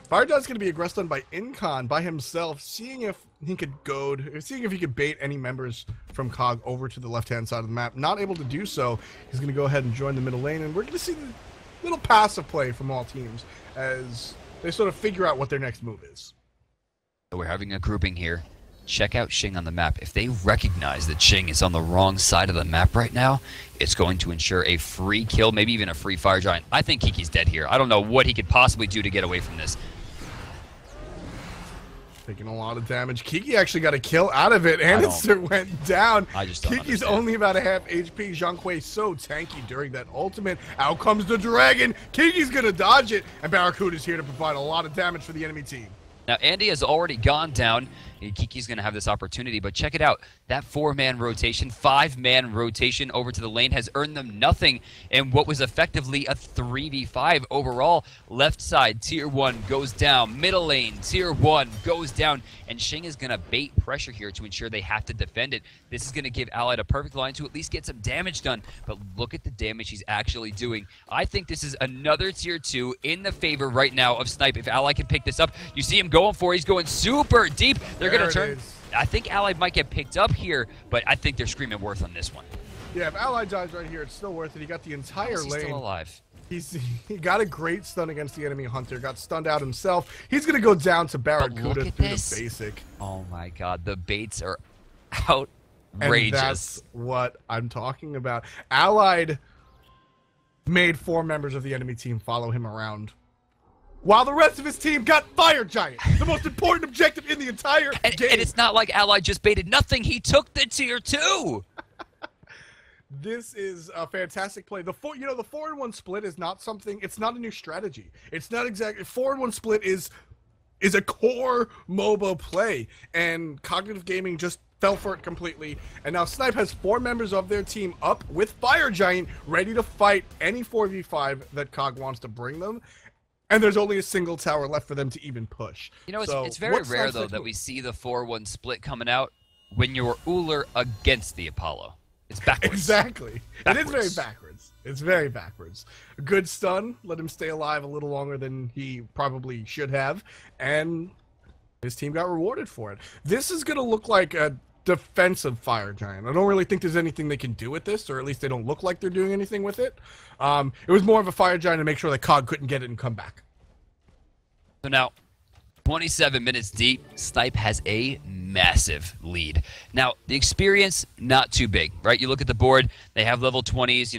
Firegiant's going to be aggressed on by Incon by himself, seeing if he could seeing if he could bait any members from Cog over to the left-hand side of the map. Not able to do so, he's going to go ahead and join the middle lane, and we're going to see the little passive play from all teams as they sort of figure out what their next move is. So we're having a grouping here. Check out Shing on the map. If they recognize that Shing is on the wrong side of the map right now, it's going to ensure a free kill, maybe even a free Fire Giant. I think Kiki's dead here. I don't know what he could possibly do to get away from this. Taking a lot of damage. Kiki actually got a kill out of it. Anderson went down. I just don't Kiki's understand. only about a half HP. Zhang so tanky during that ultimate. Out comes the dragon. Kiki's going to dodge it. And Barracuda's here to provide a lot of damage for the enemy team. Now, Andy has already gone down. Kiki's going to have this opportunity, but check it out. That 4-man rotation, 5-man rotation over to the lane has earned them nothing in what was effectively a 3v5 overall. Left side, tier 1 goes down. Middle lane, tier 1 goes down. And Shing is going to bait pressure here to ensure they have to defend it. This is going to give Allied a perfect line to at least get some damage done. But look at the damage he's actually doing. I think this is another tier 2 in the favor right now of Snipe. If Allied can pick this up, you see him going for it. He's going super deep. They're going to turn. I think Allied might get picked up here, but I think they're screaming worth on this one. Yeah, if Allied dies right here, it's still worth it. He got the entire lane. He's still alive. He got a great stun against the enemy hunter. Got stunned out himself. He's going to go down to Barracuda through the basic. Oh my god, the baits are outrageous. And that's what I'm talking about. Allied made 4 members of the enemy team follow him around, while the rest of his team got Fire Giant, the most important objective in the entire game. And it's not like Allied just baited nothing. He took the tier 2. This is a fantastic play. The 4-in-1 split is not something. It's not a new strategy. It's not exactly 4-in-1 split is a core MOBA play, and Cognitive Gaming just fell for it completely. And now Snipe has 4 members of their team up with Fire Giant, ready to fight any 4v5 that Cog wants to bring them. And there's only a single tower left for them to even push. It's very rare, though, that we see the 4-1 split coming out when you're Uller against the Apollo. It's backwards. Exactly. It is very backwards. It's very backwards. A good stun. Let him stay alive a little longer than he probably should have. And his team got rewarded for it. This is going to look like a defensive Fire Giant. I don't really think there's anything they can do with this, or at least they don't look like they're doing anything with it. It was more of a Fire Giant to make sure that Cog couldn't get it and come back. So now, 27 minutes deep, Snipe has a massive lead. Now, the experience, not too big, right? You look at the board, they have level 20s,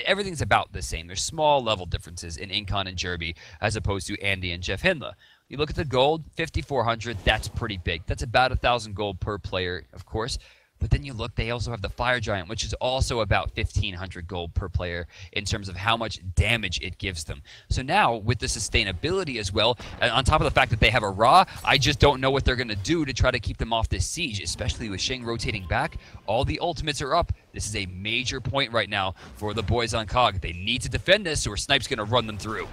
everything's about the same. There's small level differences in Incon and Jerby as opposed to Andy and Jeff Hindla. You look at the gold, 5,400, that's pretty big. That's about 1,000 gold per player, of course. But then you look, they also have the Fire Giant, which is also about 1,500 gold per player in terms of how much damage it gives them. So now, with the sustainability as well, on top of the fact that they have a Ra, I just don't know what they're going to do to try to keep them off this siege, especially with Shing rotating back. All the ultimates are up. This is a major point right now for the boys on COG. They need to defend this, or Snipe's going to run them through.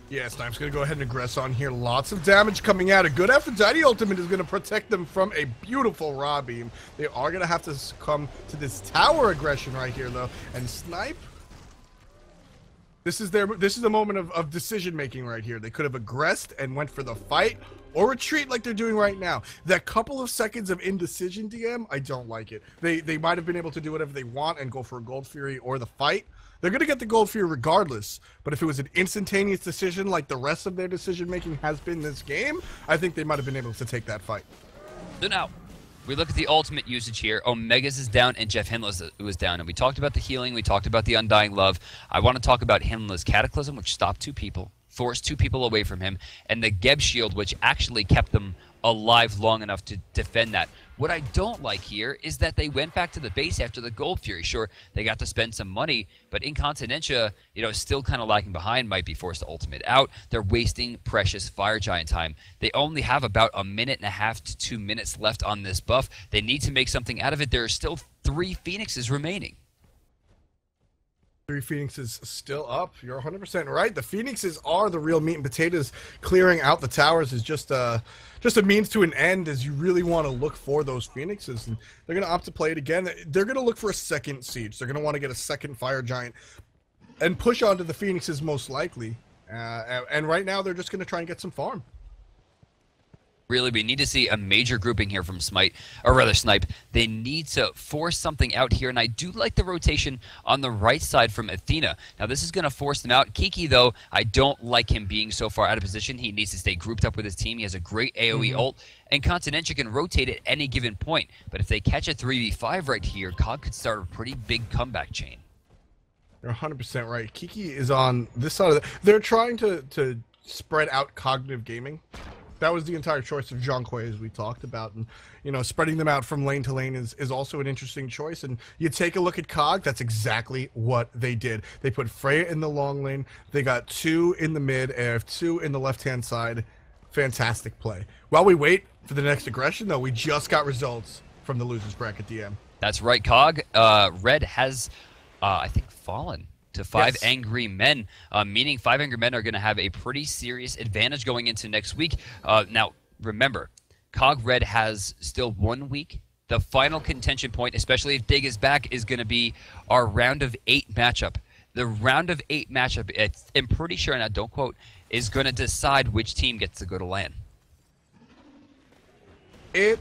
Yeah, Snipe's going to go ahead and aggress on here. Lots of damage coming out. A good Aphrodite ultimate is going to protect them from a beautiful Ra beam. They are going to have to succumb to this tower aggression right here, though. And Snipe, this is the moment of decision making right here. They could have aggressed and went for the fight, or retreat like they're doing right now. That couple of seconds of indecision, DM, I don't like it. They might have been able to do whatever they want and go for a Gold Fury or the fight. They're going to get the Gold Fury regardless, but if it was an instantaneous decision like the rest of their decision-making has been this game, I think they might have been able to take that fight. So now, we look at the ultimate usage here. Omegas is down and Jeff Hinla's was down. And we talked about the healing. We talked about the Undying Love. I want to talk about Hinla's Cataclysm, which stopped 2 people, forced 2 people away from him, and the Geb Shield, which actually kept them alive long enough to defend that. What I don't like here is that they went back to the base after the Gold Fury. Sure, they got to spend some money, but Incontinentia, still kind of lagging behind, might be forced to ultimate out. They're wasting precious Fire Giant time. They only have about 1.5 to 2 minutes left on this buff. They need to make something out of it. There are still 3 Phoenixes remaining. 3 Phoenixes still up. You're 100% right. The Phoenixes are the real meat and potatoes. Clearing out the towers is just a means to an end, as you really want to look for those Phoenixes. And they're going to opt to play it again. They're going to look for a second siege. They're going to want to get a second Fire Giant and push onto the Phoenixes most likely. And right now, they're just going to try and get some farm. Really, we need to see a major grouping here from Smite, or rather Snipe. They need to force something out here, and I do like the rotation on the right side from Athena. Now, this is going to force them out. Kiki, though, I don't like him being so far out of position. He needs to stay grouped up with his team. He has a great AoE ult, and Continentia can rotate at any given point. But if they catch a 3v5 right here, COG could start a pretty big comeback chain. You're 100% right. Kiki is on this side of the... They're trying to spread out cognitive gaming. That was the entire choice of Zhonghui, as we talked about. And, spreading them out from lane to lane is also an interesting choice. And you take a look at COG, that's exactly what they did. They put Freya in the long lane. They got 2 in the mid, and 2 in the left-hand side. Fantastic play. While we wait for the next aggression, though, we just got results from the losers bracket DM. That's right, COG. Red has, I think, fallen to 5 angry men, meaning 5 angry men are going to have a pretty serious advantage going into next week. Now, remember, COG Red has still 1 week. The final contention point, especially if Dig is back, is going to be our round of 8 matchup. The round of 8 matchup, I'm pretty sure, and I don't quote, is going to decide which team gets to go to LAN. It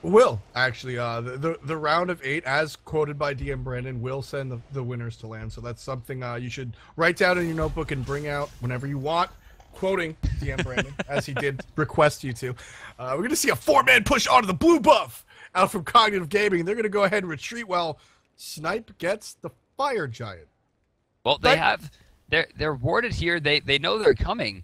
will, actually. The round of 8, as quoted by DM Brandon, will send the winners to LAN. So that's something you should write down in your notebook and bring out whenever you want. Quoting DM Brandon, as he did request you to. We're going to see a 4-man push onto the blue buff out from Cognitive Gaming. They're going to go ahead and retreat while Snipe gets the Fire Giant. Well, they're warded here. They know they're coming.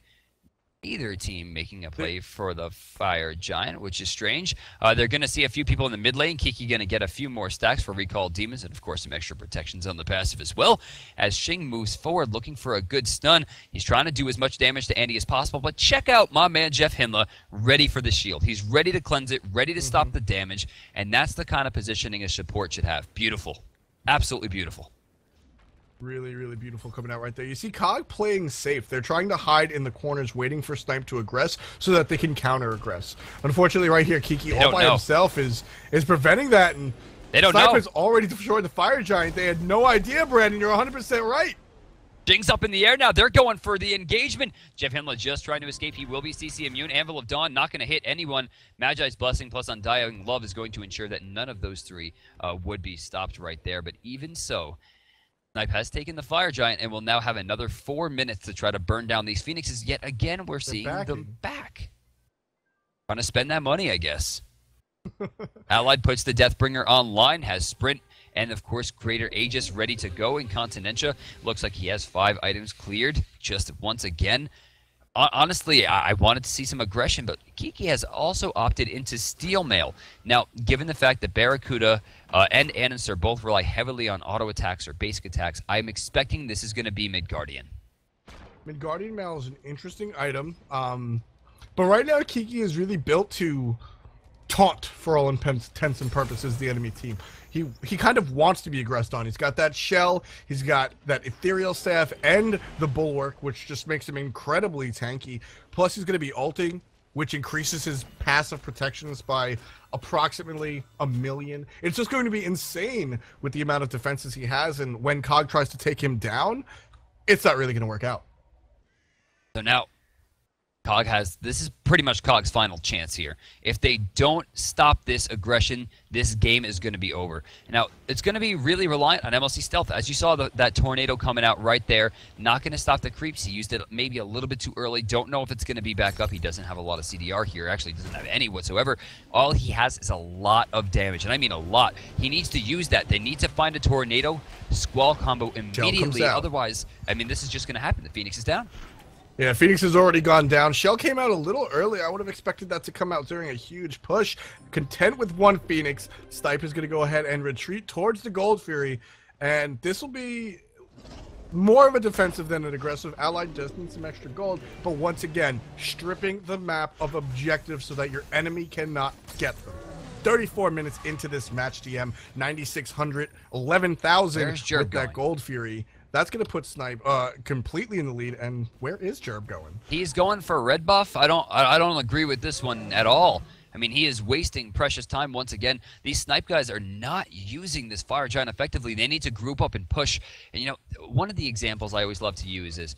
Either team making a play for the Fire Giant, which is strange. They're going to see a few people in the mid lane. Kiki going to get a few more stacks for Recall Demons, and of course some extra protections on the passive as well. As Shing moves forward looking for a good stun, he's trying to do as much damage to Andy as possible, but check out my man Jeff Hinla, ready for the shield. He's ready to cleanse it, ready to stop the damage, and that's the kind of positioning a support should have. Beautiful. Absolutely beautiful. Really, really beautiful coming out right there. You see COG playing safe. They're trying to hide in the corners, waiting for Snipe to aggress so that they can counter-aggress. Unfortunately, right here, Kiki all by himself is preventing that, and they don't Snipe know. has already destroyed the Fire Giant. They had no idea, Brandon. You're 100% right. Shing's up in the air now. They're going for the engagement. Jeff Hinla just trying to escape. He will be CC immune. Anvil of Dawn not going to hit anyone. Magi's Blessing plus Undying Love is going to ensure that none of those 3 would be stopped right there. But even so, Snipe has taken the Fire Giant and will now have another 4 minutes to try to burn down these Phoenixes. Yet again, we're seeing them back. Trying to spend that money, I guess. Allied puts the Deathbringer online, has Sprint, and of course Greater Aegis ready to go. In Continentia, looks like he has 5 items cleared just once again. Honestly, I wanted to see some aggression, but Kiki has also opted into Steel Mail. Now, given the fact that Barracuda and Ananser both rely heavily on auto attacks or basic attacks, I'm expecting this is going to be Midgardian. Midgardian Mail is an interesting item, but right now Kiki is really built to taunt, for all intents and purposes, the enemy team. He kind of wants to be aggressed on. He's got that shell, he's got that ethereal staff, and the bulwark, which just makes him incredibly tanky. Plus, he's going to be ulting, which increases his passive protections by approximately 1,000,000. It's just going to be insane with the amount of defenses he has, and when Cog tries to take him down, it's not really going to work out. So now, this is pretty much Cog's final chance here. If they don't stop this aggression, this game is going to be over. Now, it's going to be really reliant on MLC Stealth. As you saw, that tornado coming out right there, not going to stop the creeps. He used it maybe a little bit too early. Don't know if it's going to be back up. He doesn't have a lot of CDR here. Actually, doesn't have any whatsoever. All he has is a lot of damage, and I mean a lot. He needs to use that. They need to find a tornado Squall combo immediately. Otherwise, I mean, this is just going to happen. The Phoenix is down. Yeah, Phoenix has already gone down. Shell came out a little early. I would have expected that to come out during a huge push. Content with one Phoenix, Snipe is going to go ahead and retreat towards the Gold Fury. And this will be more of a defensive than an aggressive. Allied does need some extra gold, but once again, stripping the map of objectives so that your enemy cannot get them. 34 minutes into this match, DM, 9,600, 11,000 with that Gold Fury. That's going to put Snipe completely in the lead. And where is Jerb going? He's going for a red buff. I don't agree with this one at all. I mean, he is wasting precious time once again. These Snipe guys are not using this Fire Giant effectively. They need to group up and push. And, you know, one of the examples I always love to use is,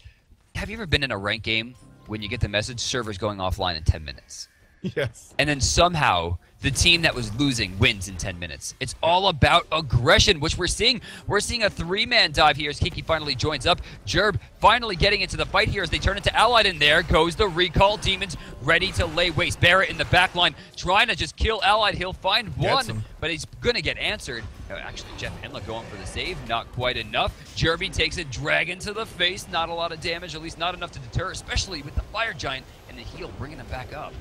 have you ever been in a ranked game when you get the message, server's going offline in 10 minutes? Yes. And then somehow the team that was losing wins in 10 minutes. It's all about aggression, which we're seeing. We're seeing a three-man dive here as Kiki finally joins up. Jerb finally getting into the fight here as they turn into Allied, and there goes the recall. Demons ready to lay waste. Barrett in the back line trying to just kill Allied. He'll find one, but he's going to get answered. Actually, Jeff Henla going for the save. Not quite enough. Jerby takes a dragon to the face. Not a lot of damage, at least not enough to deter, especially with the Fire Giant and the heal bringing him back up.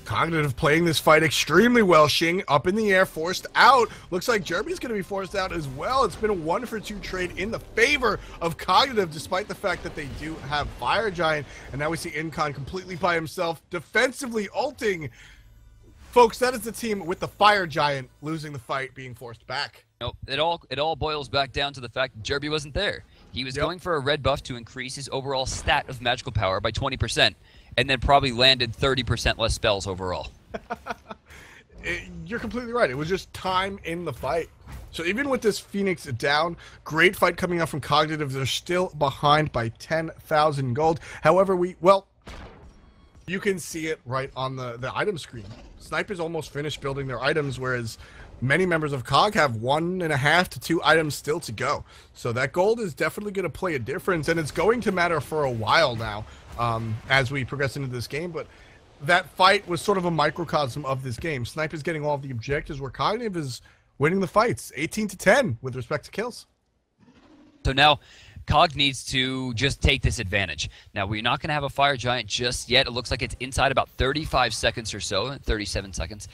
Cognitive playing this fight extremely well. Shing up in the air, forced out. Looks like Jerby's going to be forced out as well. It's been a 1-for-2 trade in the favor of Cognitive, despite the fact that they do have Fire Giant. And now we see Incon completely by himself, defensively ulting. Folks, that is the team with the Fire Giant losing the fight, being forced back. Nope, it all boils back down to the fact that Jerby wasn't there. He was going for a red buff to increase his overall stat of magical power by 20%. And then probably landed 30% less spells overall. You're completely right. It was just time in the fight. So even with this Phoenix down, great fight coming out from Cognitive. They're still behind by 10,000 gold. However, you can see it right on the item screen. Snipe is almost finished building their items, whereas many members of COG have 1.5 to 2 items still to go. So that gold is definitely going to play a difference, and it's going to matter for a while now. As we progress into this game, but that fight was sort of a microcosm of this game. Snipe is getting all of the objectives where Cognitive is winning the fights, 18-10 with respect to kills. So now Cog needs to just take this advantage. Now, we're not going to have a Fire Giant just yet. It looks like it's inside about 35 seconds or so, 37 seconds.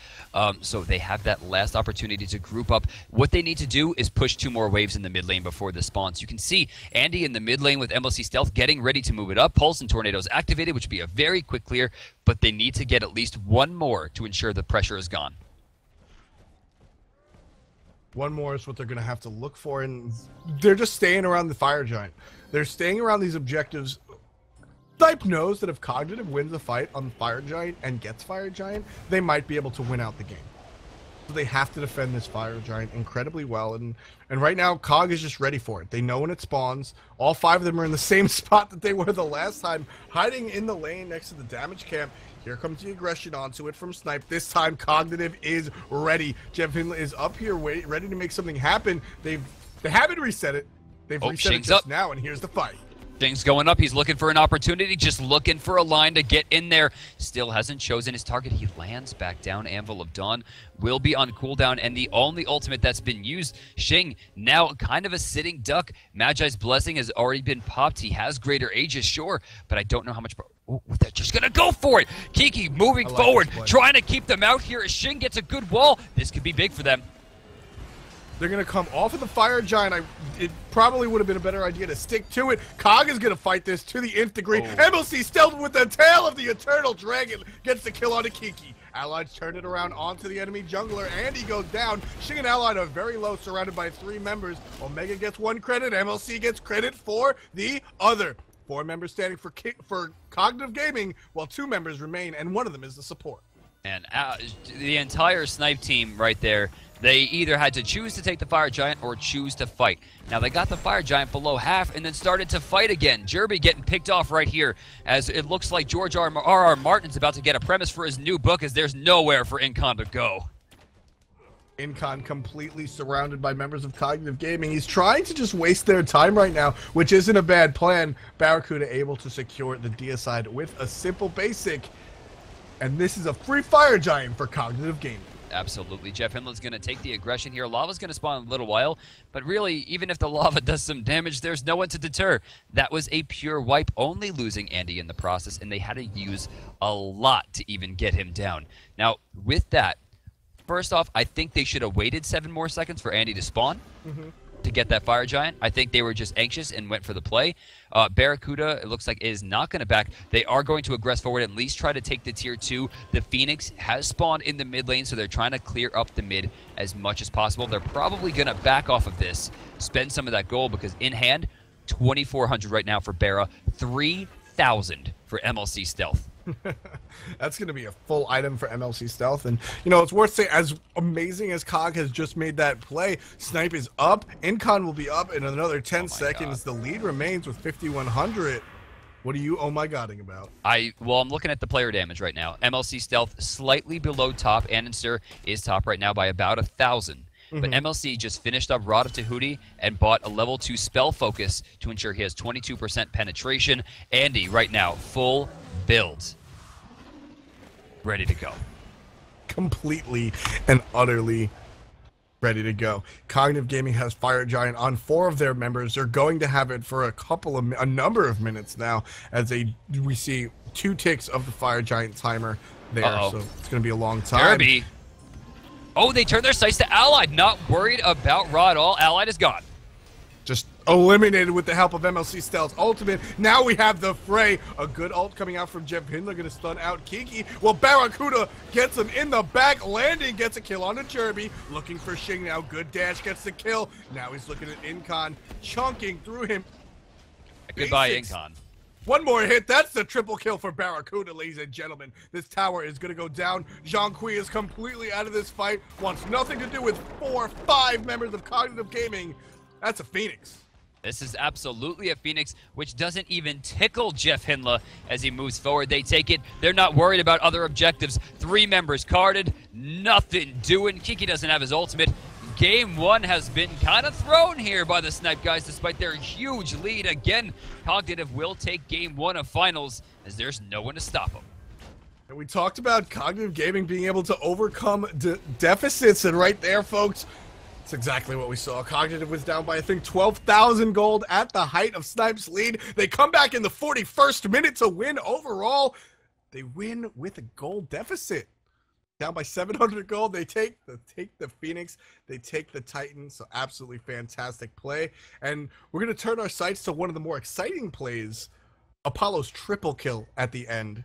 So they have that last opportunity to group up. What they need to do is push 2 more waves in the mid lane before this spawns. You can see Andy in the mid lane with MLC Stealth getting ready to move it up. Pulse and Tornadoes activated, which would be a very quick clear, but they need to get at least 1 more to ensure the pressure is gone. 1 more is what they're going to have to look for, and they're just staying around the Fire Giant. They're staying around these objectives. Snipe knows that if Cognitive wins the fight on the Fire Giant and gets Fire Giant, they might be able to win out the game. So they have to defend this Fire Giant incredibly well, and right now, Cog is just ready for it. They know when it spawns. All 5 of them are in the same spot that they were the last time, hiding in the lane next to the damage camp. Here comes the aggression onto it from Snipe. This time, Cognitive is ready. Jeff Hinla is up here, ready to make something happen. They haven't reset it. They've reset it just now, and here's the fight. Things going up. He's looking for an opportunity, just looking for a line to get in there. Still hasn't chosen his target. He lands back down. Anvil of Dawn will be on cooldown, and the only ultimate that's been used, Xing, now kind of a sitting duck. Magi's Blessing has already been popped. He has greater Aegis, sure, but I don't know how much... Oh, they're just going to go for it. Kiki moving forward, trying to keep them out here. As Xing gets a good wall, this could be big for them. They're going to come off of the Fire Giant. It probably would have been a better idea to stick to it. Cog is going to fight this to the nth degree. MLC stealth with the tail of the Eternal Dragon. Gets the kill on a Kiki. Allies turn it around onto the enemy jungler, and he goes down. Xing and Allied are very low, surrounded by 3 members. Omega gets 1 credit. MLC gets credit for the other. 4 members standing for Cognitive Gaming, while 2 members remain, and one of them is the support. And the entire Snipe team right there, they either had to choose to take the Fire Giant or choose to fight. Now, they got the Fire Giant below half and then started to fight again. Jerby getting picked off right here, as it looks like George R.R. Martin's about to get a premise for his new book, as there's nowhere for Incon to go. Incon completely surrounded by members of Cognitive Gaming. He's trying to just waste their time right now, which isn't a bad plan. Barracuda able to secure the deicide with a simple basic. And this is a free Fire Giant for Cognitive Gaming. Absolutely. Jeff Hinland's going to take the aggression here. Lava's going to spawn in a little while, but really, even if the lava does some damage, there's no one to deter. That was a pure wipe, only losing Andy in the process, and they had to use a lot to even get him down. Now, with that, first off, I think they should have waited 7 more seconds for Andy to spawn. To get that Fire Giant. I think they were just anxious and went for the play. Barracuda, it looks like, is not going to back. They are going to aggress forward, at least try to take the tier 2. The Phoenix has spawned in the mid lane, so they're trying to clear up the mid as much as possible. They're probably going to back off of this, spend some of that gold, because in hand, 2,400 right now for Barra, 3,000 for MLC Stealth. That's going to be a full item for MLC Stealth. And, you know, it's worth saying, as amazing as Cog has just made that play, Snipe is up. Incon will be up in another 10 seconds. God. The lead remains with 5,100. What are you oh my godding about? Well, I'm looking at the player damage right now. MLC Stealth slightly below top. Ananster is top right now by about 1,000. But MLC just finished up Rod of Tahuti and bought a level 2 spell focus to ensure he has 22% penetration. Andy right now, full build. Ready to go. Completely and utterly ready to go. Cognitive Gaming has Fire Giant on 4 of their members. They're going to have it for a number of minutes now, as we see 2 ticks of the Fire Giant timer there. So it's going to be a long time. Derby. Oh, they turned their sights to Allied. Not worried about Raw at all. Allied is gone. Just eliminated with the help of MLC Stealth's ultimate. Now we have the fray. A good ult coming out from Jeff Hindler, going to stun out Kiki. Well, Barracuda gets him in the back. Landing gets a kill on a Jerby. Looking for Xing now. Good dash gets the kill. Now he's looking at Incon, chunking through him. Goodbye, Incon. One more hit. That's the triple kill for Barracuda, ladies and gentlemen. This tower is going to go down. Jean Kui is completely out of this fight. Wants nothing to do with 4 or 5 members of Cognitive Gaming. That's a Phoenix. This is absolutely a Phoenix, which doesn't even tickle Jeff Hindler as he moves forward. They take it. They're not worried about other objectives. 3 members carded. Nothing doing. Kiki doesn't have his ultimate. Game 1 has been kind of thrown here by the Snipe guys, despite their huge lead. Again, Cognitive will take Game 1 of finals, as there's no one to stop them. And we talked about Cognitive Gaming being able to overcome deficits, and right there, folks, that's exactly what we saw. Cognitive was down by, I think, 12,000 gold at the height of Snipe's lead. They come back in the 41st minute to win overall. They win with a gold deficit. Down by 700 gold. They take the Phoenix. They take the Titan. So absolutely fantastic play. And we're going to turn our sights to one of the more exciting plays. Apollo's triple kill at the end.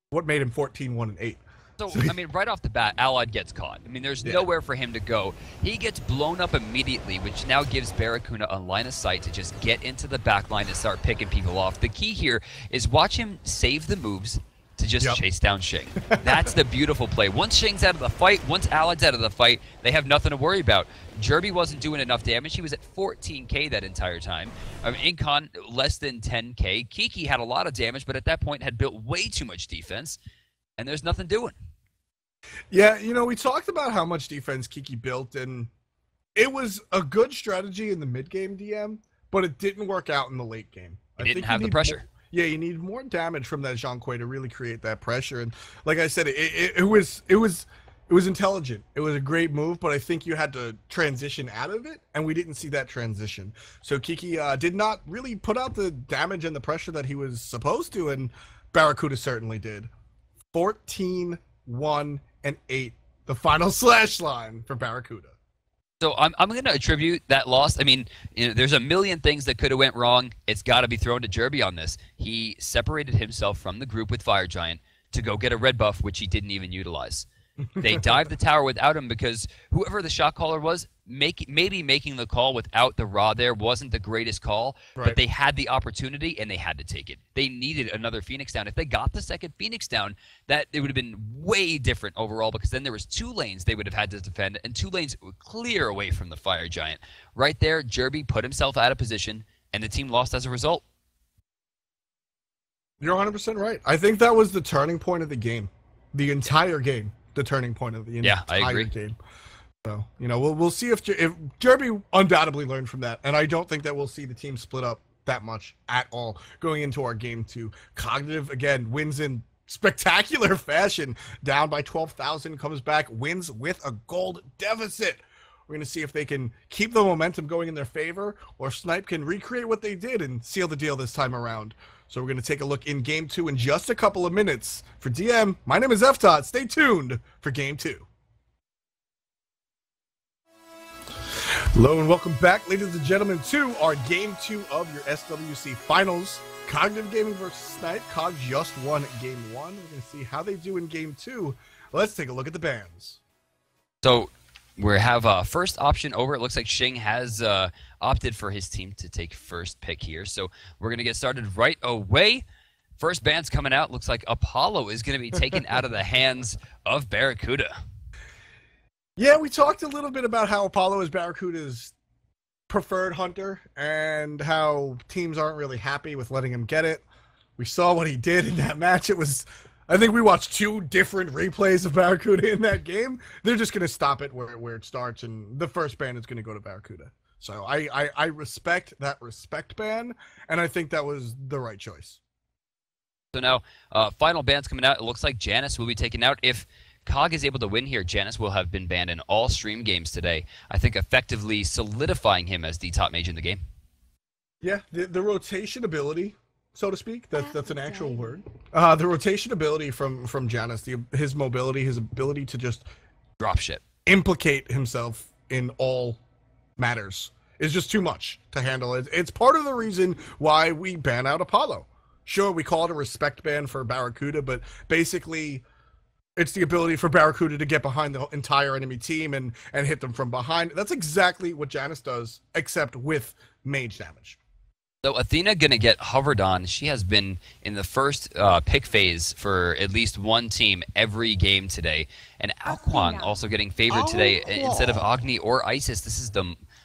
What made him 14, 1, and 8? So, I mean, right off the bat, Allied gets caught. I mean, there's nowhere for him to go. He gets blown up immediately, which now gives Barracuda a line of sight to just get into the back line and start picking people off. The key here is watch him save the moves to just chase down Xing. That's the beautiful play. Once Xing's out of the fight, once Allied's out of the fight, they have nothing to worry about. Jerby wasn't doing enough damage. He was at 14k that entire time. Incon, less than 10k. Kiki had a lot of damage, but at that point had built way too much defense, and there's nothing doing. Yeah, you know, we talked about how much defense Kiki built, and it was a good strategy in the mid-game DM, but it didn't work out in the late game. He I didn't think you have the need pressure. yeah, you need more damage from that Jean Quay to really create that pressure. And like I said, it was intelligent. It was a great move, but I think you had to transition out of it, and we didn't see that transition. So Kiki did not really put out the damage and the pressure that he was supposed to, and Barracuda certainly did. 14, 1, and 8, the final slash line for Barracuda. So I'm going to attribute that loss. I mean, there's a million things that could have went wrong. It's got to be thrown to Jerby on this. He separated himself from the group with Fire Giant to go get a red buff, which he didn't even utilize. They dived the tower without him because whoever the shot caller was, maybe making the call without the Ra there wasn't the greatest call, Right. but they had the opportunity and they had to take it. They needed another Phoenix down. If they got the second Phoenix down, that it would have been way different overall because then there was 2 lanes they would have had to defend and 2 lanes clear away from the Fire Giant. Right there, Jerby put himself out of position and the team lost as a result. You're 100% right. I think that was the turning point of the game. The entire game. The turning point of the entire game. So, we'll see if Jerby undoubtedly learned from that, and I don't think that we'll see the team split up that much at all going into our game 2. Cognitive, again, wins in spectacular fashion, down by 12,000, comes back, wins with a gold deficit. We're going to see if they can keep the momentum going in their favor, or Snipe can recreate what they did and seal the deal this time around. So we're going to take a look in Game 2 in just a couple of minutes. For DM, my name is FTOT. Stay tuned for Game 2. Hello and welcome back, ladies and gentlemen, to our Game 2 of your SWC Finals. Cognitive Gaming versus Snipe. Cog just won Game 1. We're going to see how they do in Game 2. Let's take a look at the bans. So we have first option over. It looks like Shing has opted for his team to take first pick here. So we're going to get started right away. First ban's coming out. Looks like Apollo is going to be taken out of the hands of Barracuda. Yeah, we talked a little bit about how Apollo is Barracuda's preferred hunter and how teams aren't really happy with letting him get it. We saw what he did in that match. I think we watched 2 different replays of Barracuda in that game. They're just going to stop it where it starts, and the first ban is going to go to Barracuda. So I respect that respect ban, and I think that was the right choice. So now, final ban's coming out. It looks like Janice will be taken out. If Cog is able to win here, Janice will have been banned in all stream games today. I think effectively solidifying him as the top mage in the game. Yeah, the rotation ability, so to speak, that's an actual word. The rotation ability from Janice, his mobility, his ability to just Drop shit. implicate himself in all matters is just too much to handle. It's part of the reason why we ban out Apollo. Sure, we call it a respect ban for Barracuda, but basically it's the ability for Barracuda to get behind the entire enemy team and hit them from behind. That's exactly what Janice does, except with mage damage. So Athena going to get hovered on. She has been in the first pick phase for at least one team every game today. And Alquang also getting favored today instead of Agni or Isis. This is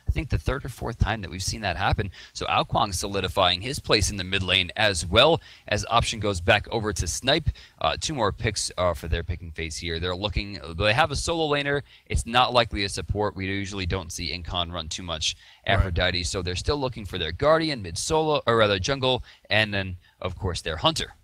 I think the 3rd or 4th time that we've seen that happen. So Alquang solidifying his place in the mid lane as well as option goes back over to Snipe. 2 more picks for their picking phase here. They have a solo laner. It's not likely a support. We usually don't see Incon run too much Aphrodite. Right. So they're still looking for their Guardian mid solo, or rather jungle, and then of course their Hunter.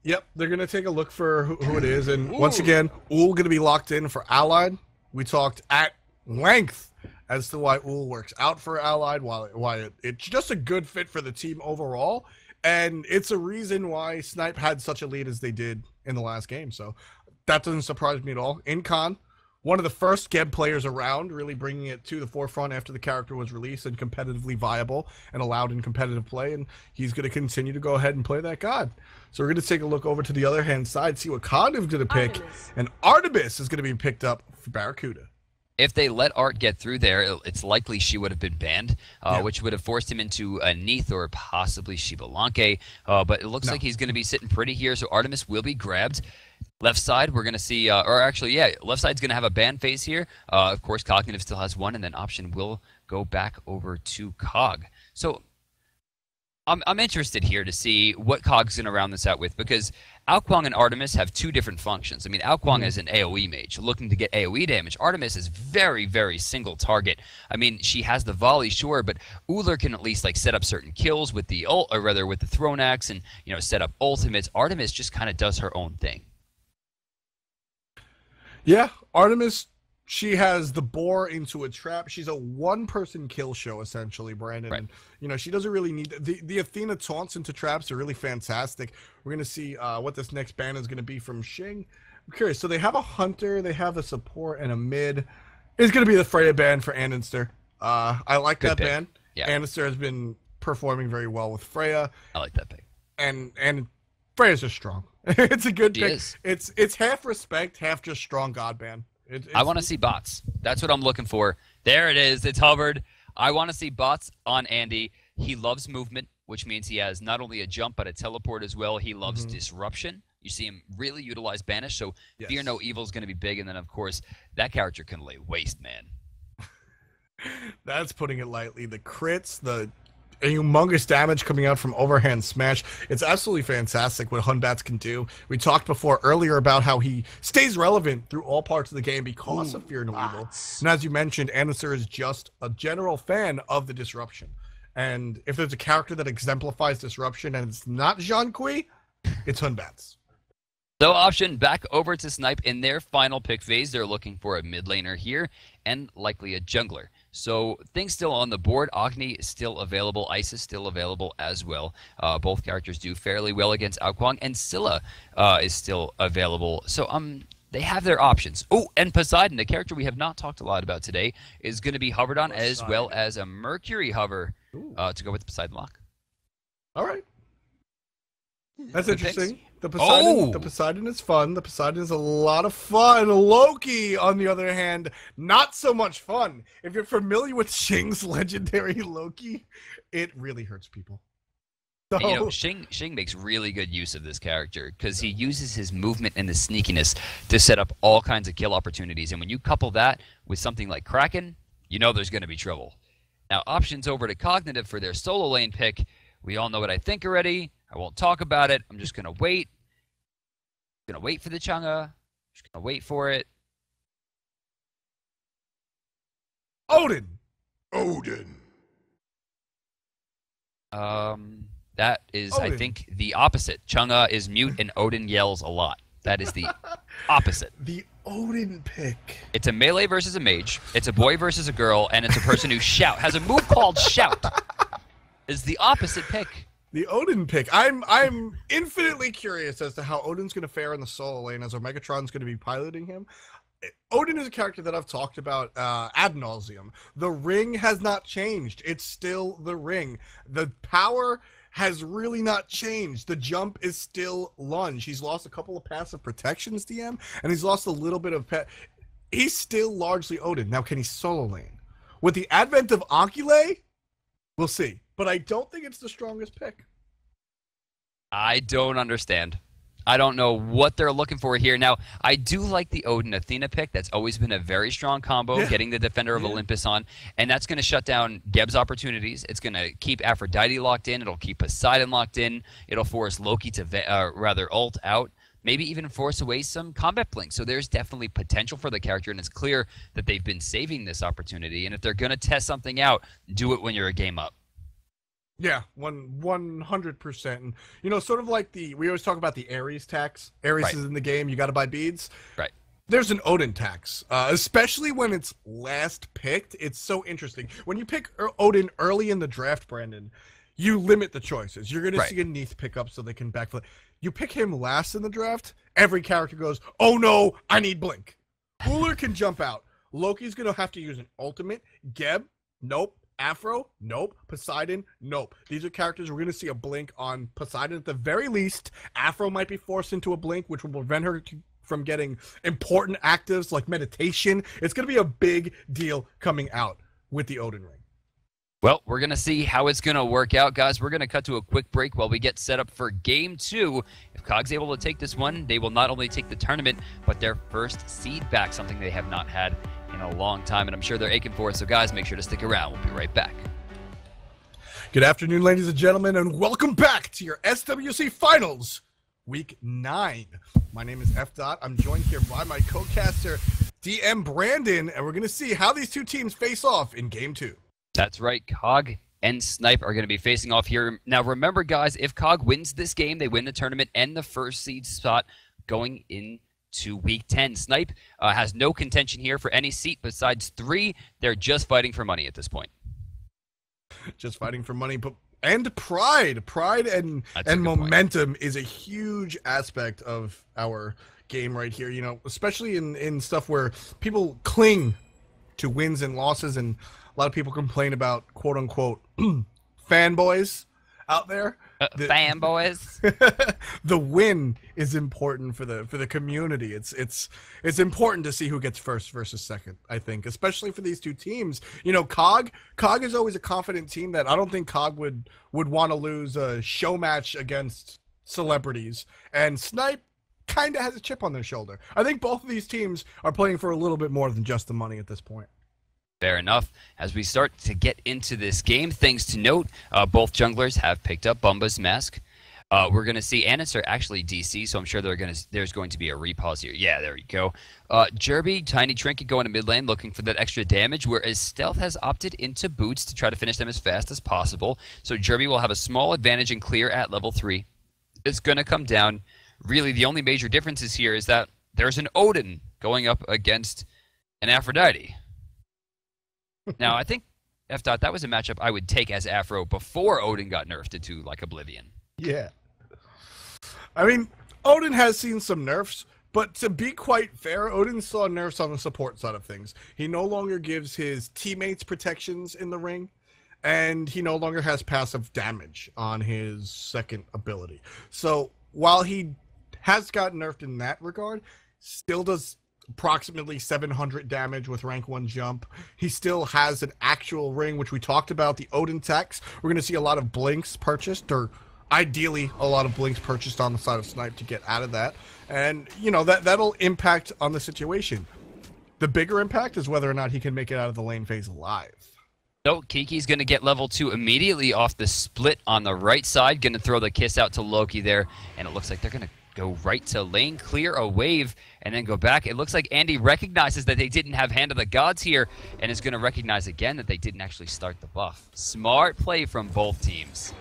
Yep, they're going to take a look for who it is. And once again, Ull going to be locked in for Allied. We talked at length as to why Ull works out for Allied, why it's just a good fit for the team overall. And it's a reason why Snipe had such a lead as they did in the last game. So that doesn't surprise me at all. Incon, one of the first Geb players around, really bringing it to the forefront after the character was released and competitively viable and allowed in competitive play. And he's going to continue to go ahead and play that god. So we're going to take a look over to the other hand side, see what Cognitive's going to pick. And Artemis is going to be picked up for Barracuda. If they let Art get through there, it's likely she would have been banned, which would have forced him into a Neath or possibly Shibalanke. But it looks like he's going to be sitting pretty here, so Artemis will be grabbed. Left side, we're going to see, left side's going to have a ban phase here. Of course, Cognitive still has 1, and then option will go back over to Cog. So I'm interested here to see what Cog's going to round this out with, because Ao Kuang and Artemis have two different functions. I mean, Ao Kuang is an AoE mage looking to get AoE damage. Artemis is very, very single target. I mean, she has the volley, sure, but Ullr can at least like set up certain kills with the ult, or rather with the thrown axe, and set up ultimates. Artemis just kind of does her own thing. Yeah, Artemis, she has the boar into a trap. She's a one-person kill show, essentially, Brandon. Right. And, she doesn't really need... The Athena taunts into traps are really fantastic. We're going to see what this next ban is going to be from Xing. I'm curious. So they have a hunter, they have a support, and a mid. It's going to be the Freya ban for Annister. I like that ban. Yeah. Annister has been performing very well with Freya. I like that pick. And Freya's just strong. It's a good pick. Is. It's half respect, half just strong god ban. I want to see bots. That's what I'm looking for. There it is. It's hovered. I want to see bots on Andy. He loves movement, which means he has not only a jump but a teleport as well. He loves disruption. You see him really utilize banish, so Fear No Evil is going to be big. And then, of course, that character can lay waste, man. That's putting it lightly. The crits, the humongous damage coming out from overhand smash. It's absolutely fantastic what Hunbats can do. We talked before earlier about how he stays relevant through all parts of the game because of Fear No Evil. And as you mentioned, Annister is just a general fan of the disruption. And if there's a character that exemplifies disruption and it's not Jean Kui, it's Hunbats. So option back over to Snipe in their final pick phase. They're looking for a mid laner here and likely a jungler. So things still on the board. Agni is still available. Ice is still available as well. Both characters do fairly well against Ao Kuang, and Scylla is still available. So they have their options. Oh, and Poseidon, a character we have not talked a lot about today, is going to be hovered on, as well as a Mercury hover to go with the Poseidon lock. All right. That's interesting. The Poseidon is fun. The Poseidon is a lot of fun. Loki, on the other hand, not so much fun. If you're familiar with Xing's legendary Loki, it really hurts people. So... Xing makes really good use of this character because he uses his movement and his sneakiness to set up all kinds of kill opportunities. And when you couple that with something like Kraken, there's going to be trouble. Now, options over to Cognitive for their solo lane pick. We all know what I think already. I won't talk about it. I'm just going to wait. Going to wait for the Chang'e. Just going to wait for it. Odin. That is, Odin. I think, the opposite. Chang'e is mute and Odin yells a lot. That is the opposite. The Odin pick. It's a melee versus a mage. It's a boy versus a girl, and it's a person who has a move called Shout. Is the opposite pick. The Odin pick. I'm infinitely curious as to how Odin's going to fare in the solo lane as Megatron's going to be piloting him. Odin is a character that I've talked about ad nauseum. The ring has not changed. It's still the ring. The power has really not changed. The jump is still lunge. He's lost a couple of passive protections, DM, and he's lost a little bit of pet. He's still largely Odin. Now, can he solo lane? With the advent of Ankile, we'll see. But I don't think it's the strongest pick. I don't understand. I don't know what they're looking for here. Now, I do like the Odin-Athena pick. That's always been a very strong combo, getting the Defender of Olympus on. And that's going to shut down Geb's opportunities. It's going to keep Aphrodite locked in. It'll keep Poseidon locked in. It'll force Loki to ult out. Maybe even force away some combat blinks. So there's definitely potential for the character, and it's clear that they've been saving this opportunity. And if they're going to test something out, do it when you're a game up. Yeah, 100%. And, sort of like we always talk about the Ares tax. Ares is in the game. You got to buy beads. Right. There's an Odin tax, especially when it's last picked. It's so interesting. When you pick Odin early in the draft, Brandon, you limit the choices. You're going to see a Neath pick up so they can backflip. You pick him last in the draft, every character goes, oh no, I need Blink. Ullr can jump out. Loki's going to have to use an ultimate. Geb, nope. Afro, nope. Poseidon, nope. These are characters we're going to see a blink on Poseidon at the very least. Afro might be forced into a blink, which will prevent her from getting important actives like meditation. It's going to be a big deal coming out with the Odin ring. Well, we're going to see how it's going to work out, guys. We're going to cut to a quick break while we get set up for Game 2. If COG's able to take this one, they will not only take the tournament, but their first seed back, something they have not had in a long time, and I'm sure they're aching for it. So, guys, make sure to stick around. We'll be right back. Good afternoon, ladies and gentlemen, and welcome back to your SWC Finals, Week 9. My name is F. I'm joined here by my co-caster, DM Brandon, and we're going to see how these two teams face off in Game 2. That's right, Cog and Snipe are going to be facing off here. Now, remember, guys, if Cog wins this game, they win the tournament and the first seed spot going into Week 10. Snipe has no contention here for any seat besides 3. They're just fighting for money at this point. Just fighting for money, and pride and momentum is a huge aspect of our game right here. You know, especially in stuff where people cling to wins and losses, and a lot of people complain about quote unquote fanboys out there. Fanboys. The win is important for the community. It's important to see who gets first versus second, I think, especially for these two teams. You know, Cog is always a confident team that I don't think Cog would want to lose a show match against celebrities, and Snipe kind of has a chip on their shoulder. I think both of these teams are playing for a little bit more than just the money at this point. Fair enough. As we start to get into this game, things to note, both junglers have picked up Bumba's mask. We're going to see Anis are actually DC, so I'm sure there's going to be a repause here. Yeah, there you go. Jerby, Tiny Trinket going to mid lane looking for that extra damage, whereas Stealth has opted into boots to try to finish them as fast as possible. So Jerby will have a small advantage in clear at level 3. It's going to come down. Really, the only major differences here is that there's an Odin going up against an Aphrodite. Now, I think, F. that was a matchup I would take as Afro before Odin got nerfed into, like, Oblivion. Yeah. I mean, Odin has seen some nerfs, but to be quite fair, Odin saw nerfs on the support side of things. He no longer gives his teammates protections in the ring, and he no longer has passive damage on his second ability. So, while he has gotten nerfed in that regard, still does approximately 700 damage with rank 1 jump. He still has an actual ring, which we talked about, the Odin tax. We're going to see a lot of blinks purchased, or ideally a lot of blinks purchased on the side of Snipe to get out of that. And, you know, that'll impact on the situation. The bigger impact is whether or not he can make it out of the lane phase alive. So Kiki's going to get level 2 immediately off the split on the right side. Going to throw the kiss out to Loki there, and it looks like they're going to go right to lane, clear a wave, and then go back. It looks like Andy recognizes that they didn't have Hand of the Gods here, and is going to recognize again that they didn't actually start the buff. Smart play from both teams.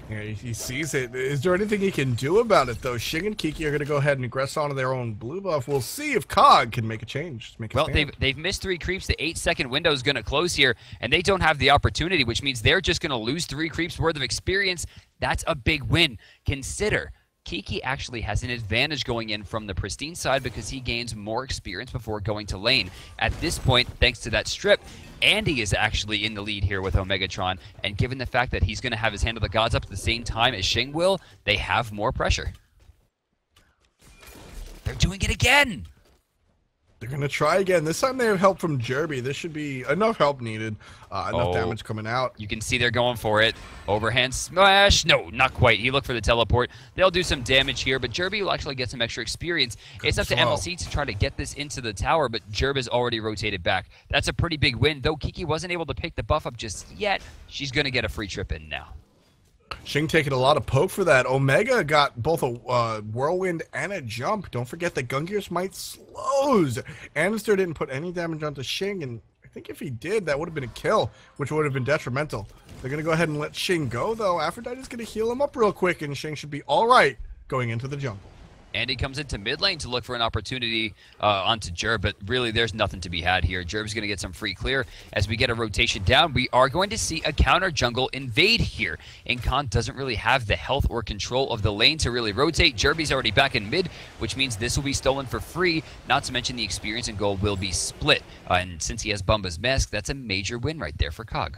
Yeah, he sees it. Is there anything he can do about it, though? Shing and Kiki are going to go ahead and aggress onto their own blue buff. We'll see if Cog can make a change. Well, they've missed 3 creeps. The 8-second window is going to close here, and they don't have the opportunity, which means they're just going to lose 3 creeps worth of experience. That's a big win. Consider Kiki actually has an advantage going in from the pristine side because he gains more experience before going to lane. At this point, thanks to that strip, Andy is actually in the lead here with Omegatron, and given the fact that he's going to have his Hand of the Gods up at the same time as Shing will, they have more pressure. They're doing it again! They're going to try again. This time they have help from Jerby. This should be enough help needed. Enough damage coming out. You can see they're going for it. Overhand smash. No, not quite. He looked for the teleport. They'll do some damage here, but Jerby will actually get some extra experience. It's up to MLC to try to get this into the tower, but Jerb is already rotated back. That's a pretty big win, though Kiki wasn't able to pick the buff up just yet. She's going to get a free trip in now. Shing taking a lot of poke for that. Omega got both a whirlwind and a jump. Don't forget that Gungear Smite slows. Anister didn't put any damage onto Shing, and I think if he did, that would have been a kill, which would have been detrimental. They're going to go ahead and let Shing go, though. Aphrodite's going to heal him up real quick, and Shing should be all right going into the jungle. Andy comes into mid lane to look for an opportunity onto Jerb, but really there's nothing to be had here. Jerb's going to get some free clear. As we get a rotation down, we are going to see a counter jungle invade here. Inkon doesn't really have the health or control of the lane to really rotate. Jerby's already back in mid, which means this will be stolen for free, not to mention the experience and gold will be split. And since he has Bumba's mask, that's a major win right there for Cog.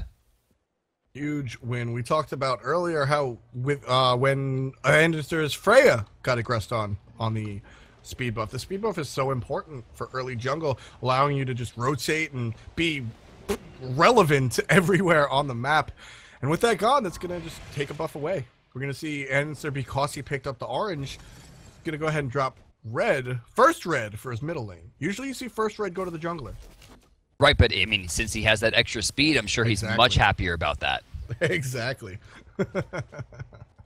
Huge win. We talked about earlier how with when Anderster's Freya got aggressed on the speed buff. The speed buff is so important for early jungle, allowing you to just rotate and be relevant everywhere on the map. And with that gone, that's going to just take a buff away. We're going to see Anderster, because he picked up the orange, going to go ahead and drop red, first red for his middle lane. Usually you see first red go to the jungler. Right, but I mean, since he has that extra speed, I'm sure he's much happier about that. Exactly.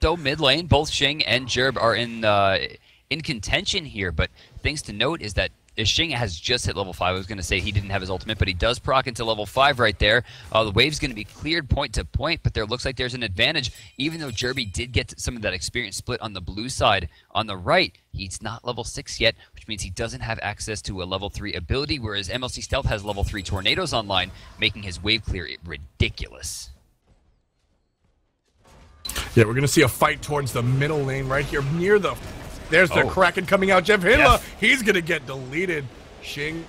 So mid lane, both Xing and Jerb are in contention here, but things to note is that Xing has just hit level 5. I was going to say he didn't have his ultimate, but he does proc into level 5 right there. The wave's going to be cleared point to point, but there looks like there's an advantage. Even though Jerby did get some of that experience split on the blue side, on the right, he's not level 6 yet, which means he doesn't have access to a level 3 ability, whereas MLC Stealth has level 3 tornadoes online, making his wave clear ridiculous. Yeah, we're going to see a fight towards the middle lane right here near the... There's the Kraken coming out. Jeff Hindla, he's going to get deleted. Xing,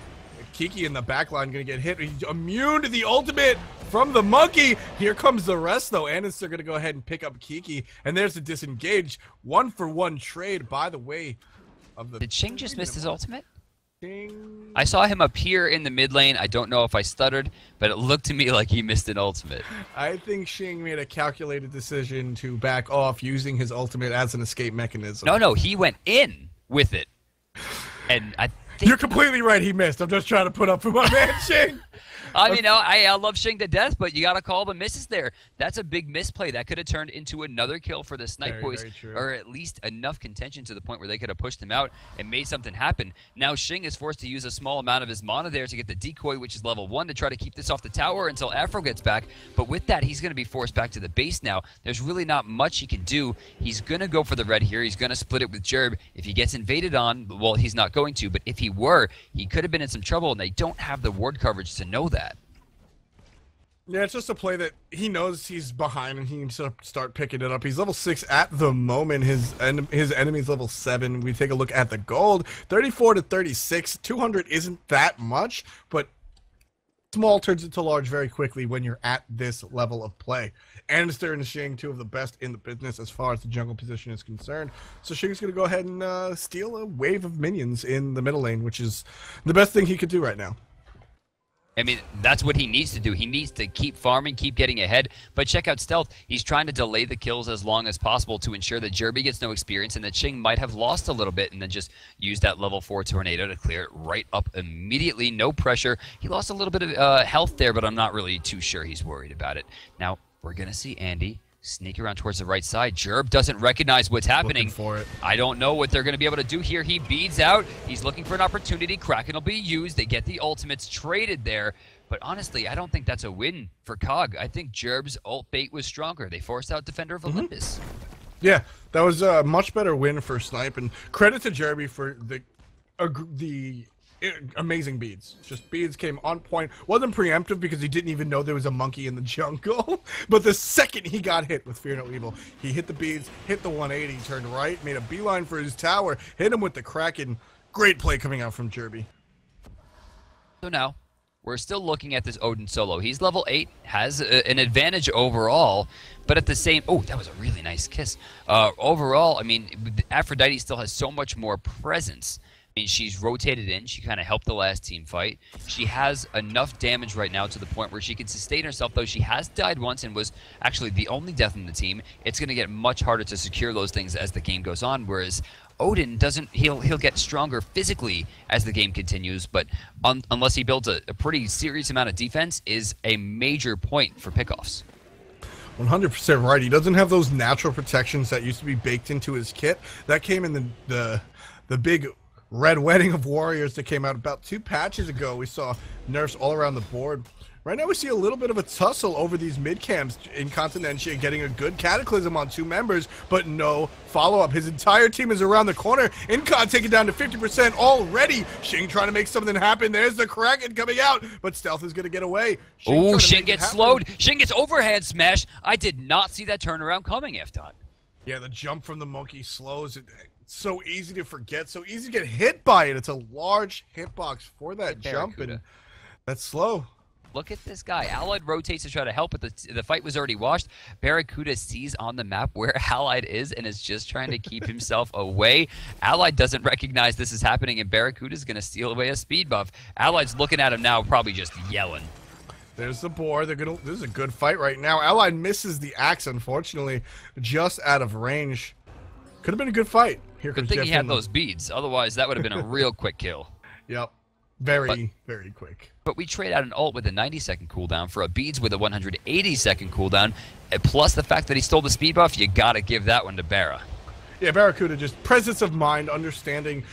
Kiki in the back line going to get hit. He's immune to the ultimate from the monkey. Here comes the rest, though. Anderson going to go ahead and pick up Kiki. And there's the disengage. 1-for-1 trade, by the way. Did Xing just miss his ultimate? Xing. I saw him appear in the mid lane. I don't know if I stuttered, but it looked to me like he missed an ultimate. I think Xing made a calculated decision to back off using his ultimate as an escape mechanism. No, he went in with it. And I think... You're completely right, he missed. I'm just trying to put up for my man, Xing. I mean, I love Xing to death, but you got to call the misses there. That's a big misplay. That could have turned into another kill for the Snipe boys, or at least enough contention to the point where they could have pushed him out and made something happen. Now Xing is forced to use a small amount of his mana there to get the decoy, which is level 1, to try to keep this off the tower until Afro gets back. But with that, he's going to be forced back to the base now. There's really not much he can do. He's going to go for the red here. He's going to split it with Jerb. If he gets invaded on, well, he's not going to, but if he were, he could have been in some trouble, and they don't have the ward coverage to know that. Yeah, it's just a play that he knows he's behind and he needs to start picking it up. He's level 6 at the moment. His enemy's level 7. We take a look at the gold. 34 to 36. 200 isn't that much, but small turns into large very quickly when you're at this level of play. Anderson and Xing, two of the best in the business as far as the jungle position is concerned. So Xing's going to go ahead and steal a wave of minions in the middle lane, which is the best thing he could do right now. I mean, that's what he needs to do. He needs to keep farming, keep getting ahead. But check out Stealth. He's trying to delay the kills as long as possible to ensure that Jerby gets no experience and that Xing might have lost a little bit and then just use that level 4 tornado to clear it right up immediately. No pressure. He lost a little bit of health there, but I'm not really too sure he's worried about it. Now, we're going to see Andy sneak around towards the right side. Jerb doesn't recognize what's happening. For it. I don't know what they're going to be able to do here. He beads out. He's looking for an opportunity. Kraken will be used. They get the ultimates traded there. But honestly, I don't think that's a win for COG. I think Jerb's ult bait was stronger. They forced out Defender of Olympus. Yeah, that was a much better win for Snipe. And credit to Jerby for the amazing beads. Just beads came on point. Wasn't preemptive because he didn't even know there was a monkey in the jungle. But the second he got hit with Fear No Evil, he hit the beads, hit the 180, turned right, made a beeline for his tower, hit him with the Kraken. Great play coming out from Jerby. So now, we're still looking at this Odin solo. He's level 8, has an advantage overall, but at the same... Oh, that was a really nice kiss. Overall, I mean, Aphrodite still has so much more presence. I mean, she's rotated in. She kind of helped the last team fight. She has enough damage right now to the point where she can sustain herself, though she has died once and was actually the only death in the team. It's going to get much harder to secure those things as the game goes on, whereas Odin doesn't... He'll get stronger physically as the game continues, but unless he builds a pretty serious amount of defense is a major point for pickoffs. 100% right. He doesn't have those natural protections that used to be baked into his kit. That came in the big... Red Wedding of Warriors that came out about 2 patches ago. We saw nerfs all around the board. Right now we see a little bit of a tussle over these mid-camps. Incontinentia getting a good Cataclysm on 2 members, but no follow-up. His entire team is around the corner. Incon taken down to 50% already. Xing trying to make something happen. There's the Kraken coming out, but Stealth is going to get away. Oh, Xing gets slowed. Xing gets overhand smash. I did not see that turnaround coming, F-Dot. Yeah, the jump from the monkey slows it. So easy to forget, so easy to get hit by it. It's a large hitbox for that jump, and that's slow. Look at this guy. Allied rotates to try to help, but the fight was already washed. Barracuda sees on the map where Allied is and is just trying to keep himself away. Allied doesn't recognize this is happening, and Barracuda's going to steal away a speed buff. Allied's looking at him now, probably just yelling. There's the boar. This is a good fight right now. Allied misses the axe, unfortunately, just out of range. Could have been a good fight. Here Good thing he had those beads. Otherwise, that would have been a real quick kill. Yep. Very quick. But we trade out an ult with a 90-second cooldown for a beads with a 180-second cooldown, plus the fact that he stole the speed buff. You gotta give that one to Barra. Yeah, Barracuda, just presence of mind, understanding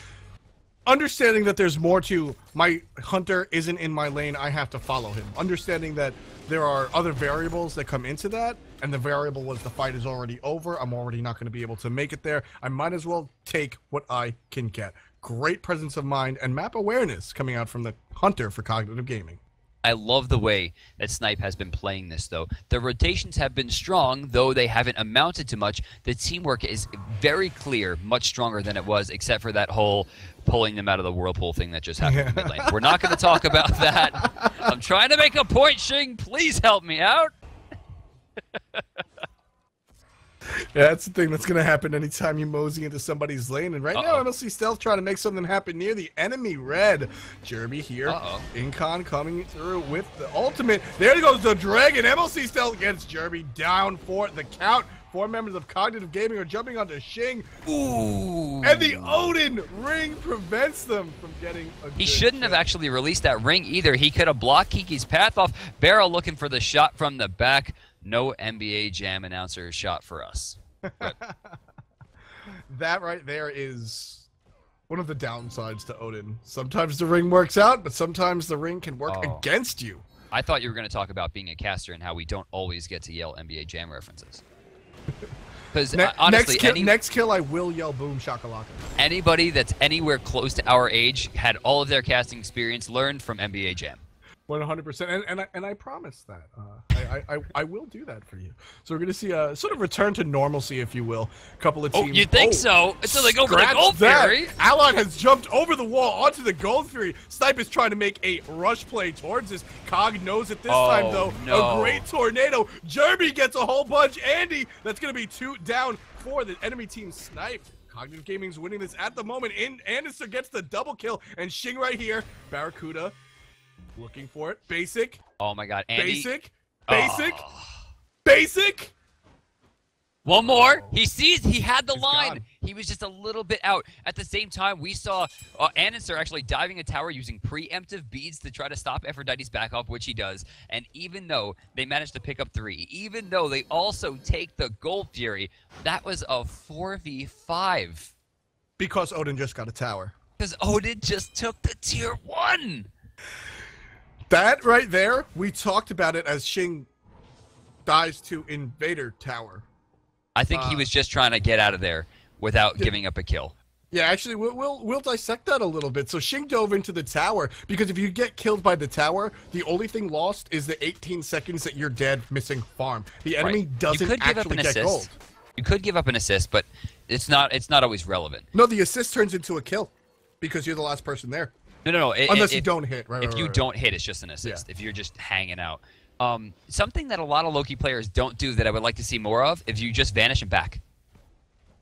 that there's more to my hunter isn't in my lane, I have to follow him. Understanding that there are other variables that come into that, and the variable was the fight is already over, I'm already not going to be able to make it there, I might as well take what I can get. Great presence of mind and map awareness coming out from the hunter for Cognitive Gaming. I love the way that Snipe has been playing this, though. The rotations have been strong, though they haven't amounted to much. The teamwork is very clear, much stronger than it was, except for that whole pulling them out of the whirlpool thing that just happened in mid lane. We're not going to talk about that. I'm trying to make a point, Shing. Please help me out. Yeah, that's the thing that's going to happen anytime you mosey into somebody's lane. And right now, MLC Stealth trying to make something happen near the enemy red. Jerby here. Incon coming through with the ultimate. There goes the dragon. MLC Stealth gets Jerby down for the count. 4 members of Cognitive Gaming are jumping onto Shing. Ooh. And the Odin ring prevents them from getting a He shouldn't have actually released that ring either. He could have blocked Kiki's path off. Barrel looking for the shot from the back. No NBA Jam announcer shot for us. That right there is one of the downsides to Odin. Sometimes the ring works out, but sometimes the ring can work against you. I thought you were going to talk about being a caster and how we don't always get to yell NBA Jam references. Because honestly, next kill I will yell boom shakalaka. Anybody that's anywhere close to our age had all of their casting experience learned from NBA Jam. 100%, and I promise that I will do that for you. So we're gonna see a sort of return to normalcy, if you will. A couple of teams. Oh, you think so? It's like over the Gold Fury. Allied has jumped over the wall onto the Gold Fury. Snipe is trying to make a rush play towards this. Cog knows it this time though. No. A great tornado. Jerby gets a whole bunch. Andy, that's gonna be 2 down for the enemy team. Snipe. Cognitive Gaming's winning this at the moment. Anderson gets the double kill, and Shing right here. Barracuda. Looking for it. Basic. Oh my god, Andy. Basic. One more. He sees he had the line. Gone. He was just a little bit out. At the same time, we saw Ananser actually diving a tower using preemptive beads to try to stop Aphrodite's back off, which he does. And even though they managed to pick up 3, even though they also take the Gold Fury, that was a 4v5. Because Odin just got a tower. Because Odin just took the tier 1. That right there, we talked about it as Shing dies to Invader Tower. I think he was just trying to get out of there without giving up a kill. Yeah, actually, we'll dissect that a little bit. So Shing dove into the tower, because if you get killed by the tower, the only thing lost is the 18 seconds that you're dead missing farm. The enemy doesn't actually get gold. You could give up an assist, but it's not always relevant. No, the assist turns into a kill because you're the last person there. No. Unless you don't hit, right? If you don't hit, it's just an assist. If you're just hanging out. Something that a lot of Loki players don't do that I would like to see more of, if you just vanish and back.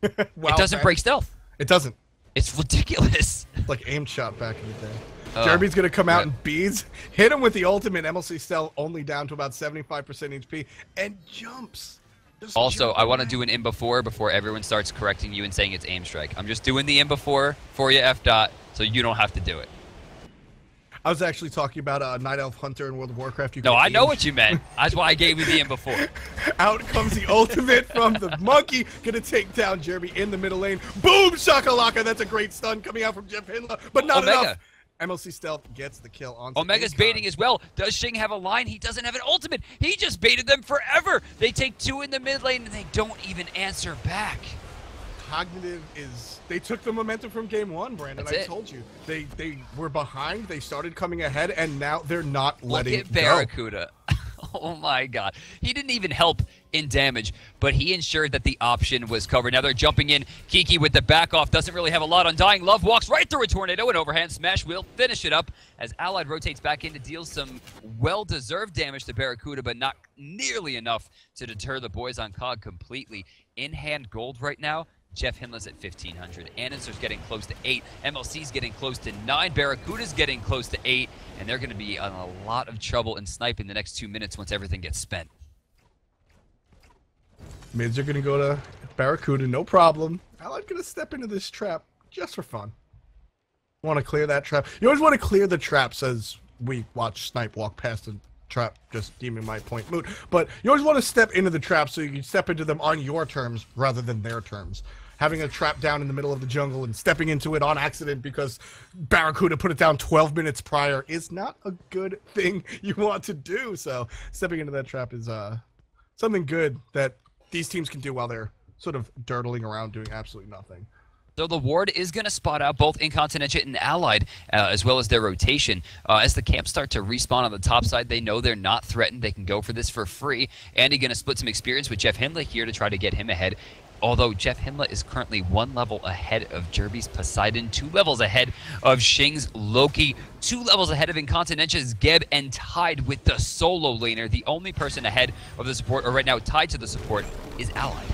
It doesn't break stealth. It doesn't. It's ridiculous. It's like aim shot back in the day. Jerby's going to come out in beads, hit him with the ultimate. MLC Stealth only down to about 75% HP, and jumps. Also, I want to do an in before everyone starts correcting you and saying it's aim strike. I'm just doing the in before for you, F dot, so you don't have to do it. I was actually talking about Night Elf Hunter in World of Warcraft. No, I know what you meant. That's why I gave you the in before. Out comes the ultimate from the monkey. Gonna take down Jerby in the middle lane. Boom shakalaka. That's a great stun coming out from Jeff Hindla, but not enough. MLC Stealth gets the kill on Omega's baiting as well. Does Shing have a line? He doesn't have an ultimate. He just baited them forever. They take 2 in the mid lane, and they don't even answer back. Cognitive is... They took the momentum from game 1, Brandon. I told you. They were behind. They started coming ahead, and now they're not letting Look at Barracuda. Oh my god. He didn't even help in damage, but he ensured that the option was covered. Now they're jumping in. Kiki with the back off. Doesn't really have a lot on dying. Love walks right through a tornado, and overhand smash will finish it up as Allied rotates back in to deal some well-deserved damage to Barracuda, but not nearly enough to deter the boys on COG completely. In-hand gold right now. Jeff Hindla's at 1,500. Ananser's getting close to 8. MLC's getting close to 9. Barracuda's getting close to 8. And they're going to be in a lot of trouble in Snipe in the next 2 minutes once everything gets spent. Mids are going to go to Barracuda, no problem. Allied going to step into this trap just for fun. Want to clear that trap. You always want to clear the traps as we watch Snipe walk past the trap, just deeming my point moot. But you always want to step into the trap so you can step into them on your terms rather than their terms. Having a trap down in the middle of the jungle and stepping into it on accident because Barracuda put it down 12 minutes prior is not a good thing you want to do. So stepping into that trap is something good that these teams can do while they're sort of dirtling around doing absolutely nothing. So the ward is going to spot out both Incontinentia and Allied, as well as their rotation. As the camps start to respawn on the top side, they know they're not threatened. They can go for this for free. Andy going to split some experience with Jeff Himla here to try to get him ahead. Although Jeff Himla is currently 1 level ahead of Jerby's Poseidon, 2 levels ahead of Shing's Loki, 2 levels ahead of Incontinentia's Geb, and tied with the solo laner. The only person ahead of the support, or right now tied to the support, is Allied.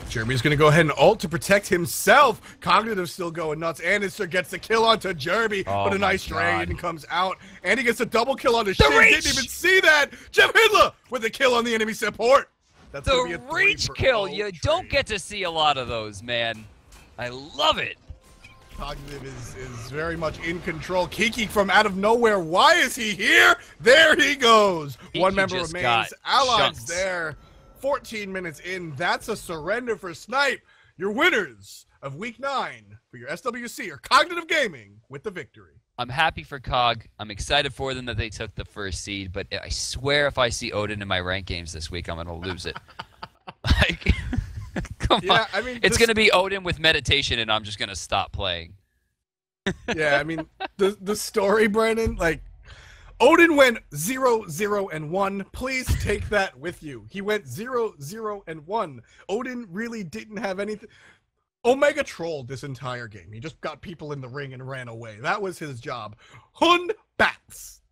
Jerby's going to go ahead and ult to protect himself. Cognitive still going nuts. Anderson gets the kill onto Jerby, but a nice drain comes out. And he gets a double kill onto Shing. Didn't even see that. Jeff Hidla with a kill on the enemy support. That's the reach kill. You don't get to see a lot of those, man. I love it. Cognitive is very much in control. Kiki from out of nowhere. Why is he here? There he goes. Kiki one member remains. Allies there. 14 minutes in, that's a surrender for Snipe. Your winners of Week 9 for your SWC are Cognitive Gaming with the victory. I'm happy for Cog. I'm excited for them that they took the first seed, but I swear if I see Odin in my rank games this week, I'm going to lose it. Like, come on. I mean, it's going to be Odin with meditation, and I'm just going to stop playing. Yeah, I mean, the story, Brandon, like, Odin went 0-0-1. Please take that with you. He went 0-0-1. Odin really didn't have anything. Omega trolled this entire game. He just got people in the ring and ran away. That was his job. Hunbats.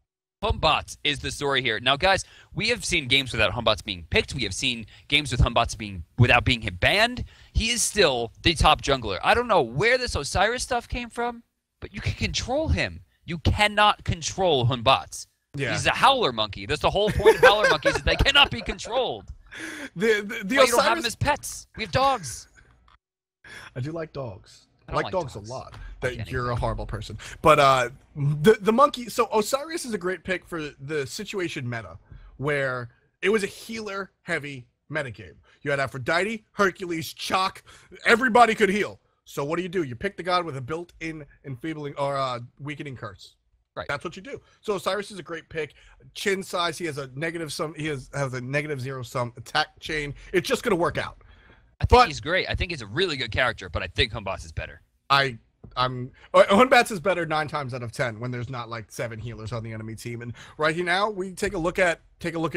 Hunbats is the story here. Now, guys, we have seen games without Hunbats being picked. We have seen games with Hunbats without being banned. He is still the top jungler. I don't know where this Osiris stuff came from, but you can control him. You cannot control Hunbats. Yeah. He's a howler monkey. That's the whole point of howler monkeys is they cannot be controlled. The Osiris... You don't have them as pets. We have dogs. I do like dogs. I like dogs a lot. You're a horrible person. But the monkey... So Osiris is a great pick for the situation meta, where it was a healer-heavy metagame. You had Aphrodite, Hercules, Chalk. Everybody could heal. So what do? You pick the god with a built-in enfeebling or weakening curse. Right. That's what you do. So Osiris is a great pick. Chin size, he has a negative sum. He has a negative 0-sum attack chain. It's just going to work out. I think he's great. I think he's a really good character, but I think Hunbats is better. Hunbats is better 9 times out of 10 when there's not like 7 healers on the enemy team. And right now we take a look at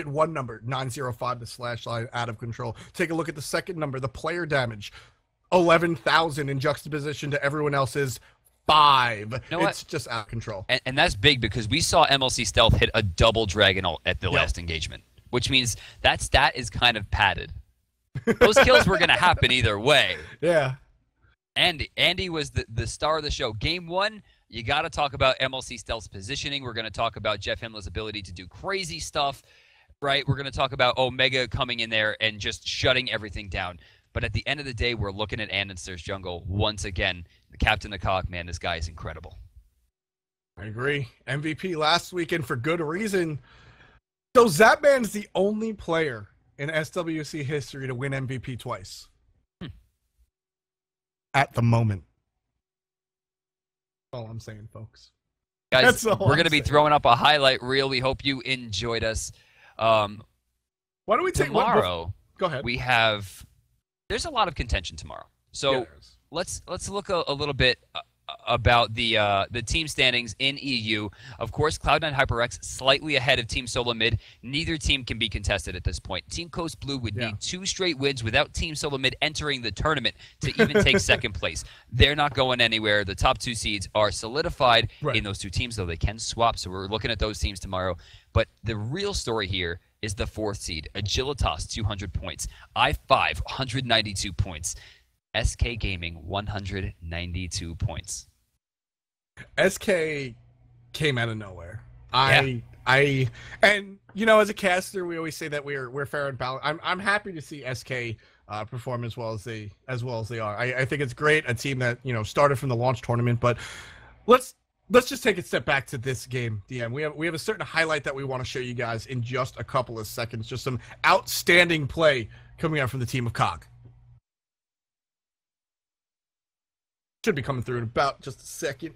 one number, 905, the slash line out of control. Take a look at the second number, the player damage. 11,000 in juxtaposition to everyone else's 5. You know it's just out of control. And that's big because we saw MLC Stealth hit a double Dragon ult at the last engagement, which means that stat is kind of padded. Those kills were going to happen either way. Yeah. Andy was the star of the show. Game 1, you got to talk about MLC Stealth's positioning. We're going to talk about Jeff Himla's ability to do crazy stuff, right? We're going to talk about Omega coming in there and just shutting everything down. But at the end of the day, we're looking at Andenster's jungle once again. The captain of Cog, man, this guy is incredible. I agree. MVP last weekend for good reason. So Zapman's the only player in SWC history to win MVP twice. At the moment. That's all I'm saying, folks. Guys, we're going to be throwing up a highlight reel. We hope you enjoyed us. Why don't we take tomorrow? Go ahead. We have... There's a lot of contention tomorrow. So let's look a little bit about the team standings in EU. Of course, Cloud9 HyperX slightly ahead of Team Solo Mid. Neither team can be contested at this point. Team Coast Blue would need 2 straight wins without Team Solo Mid entering the tournament to even take second place. They're not going anywhere. The top 2 seeds are solidified in those 2 teams, though they can swap. So we're looking at those teams tomorrow. But the real story here is the 4th seed, Agilitas, 200 points. I5, 192 points. SK Gaming, 192 points. SK came out of nowhere. And you know, as a caster, we always say that we're fair and balanced. I'm happy to see SK perform as well as they are. I think it's great. A team that started from the launch tournament, but let's just take a step back to this game, DM. We have a certain highlight that we want to show you guys in just a couple of seconds. Just some outstanding play coming out from the team of Cog. Should be coming through in about just a second.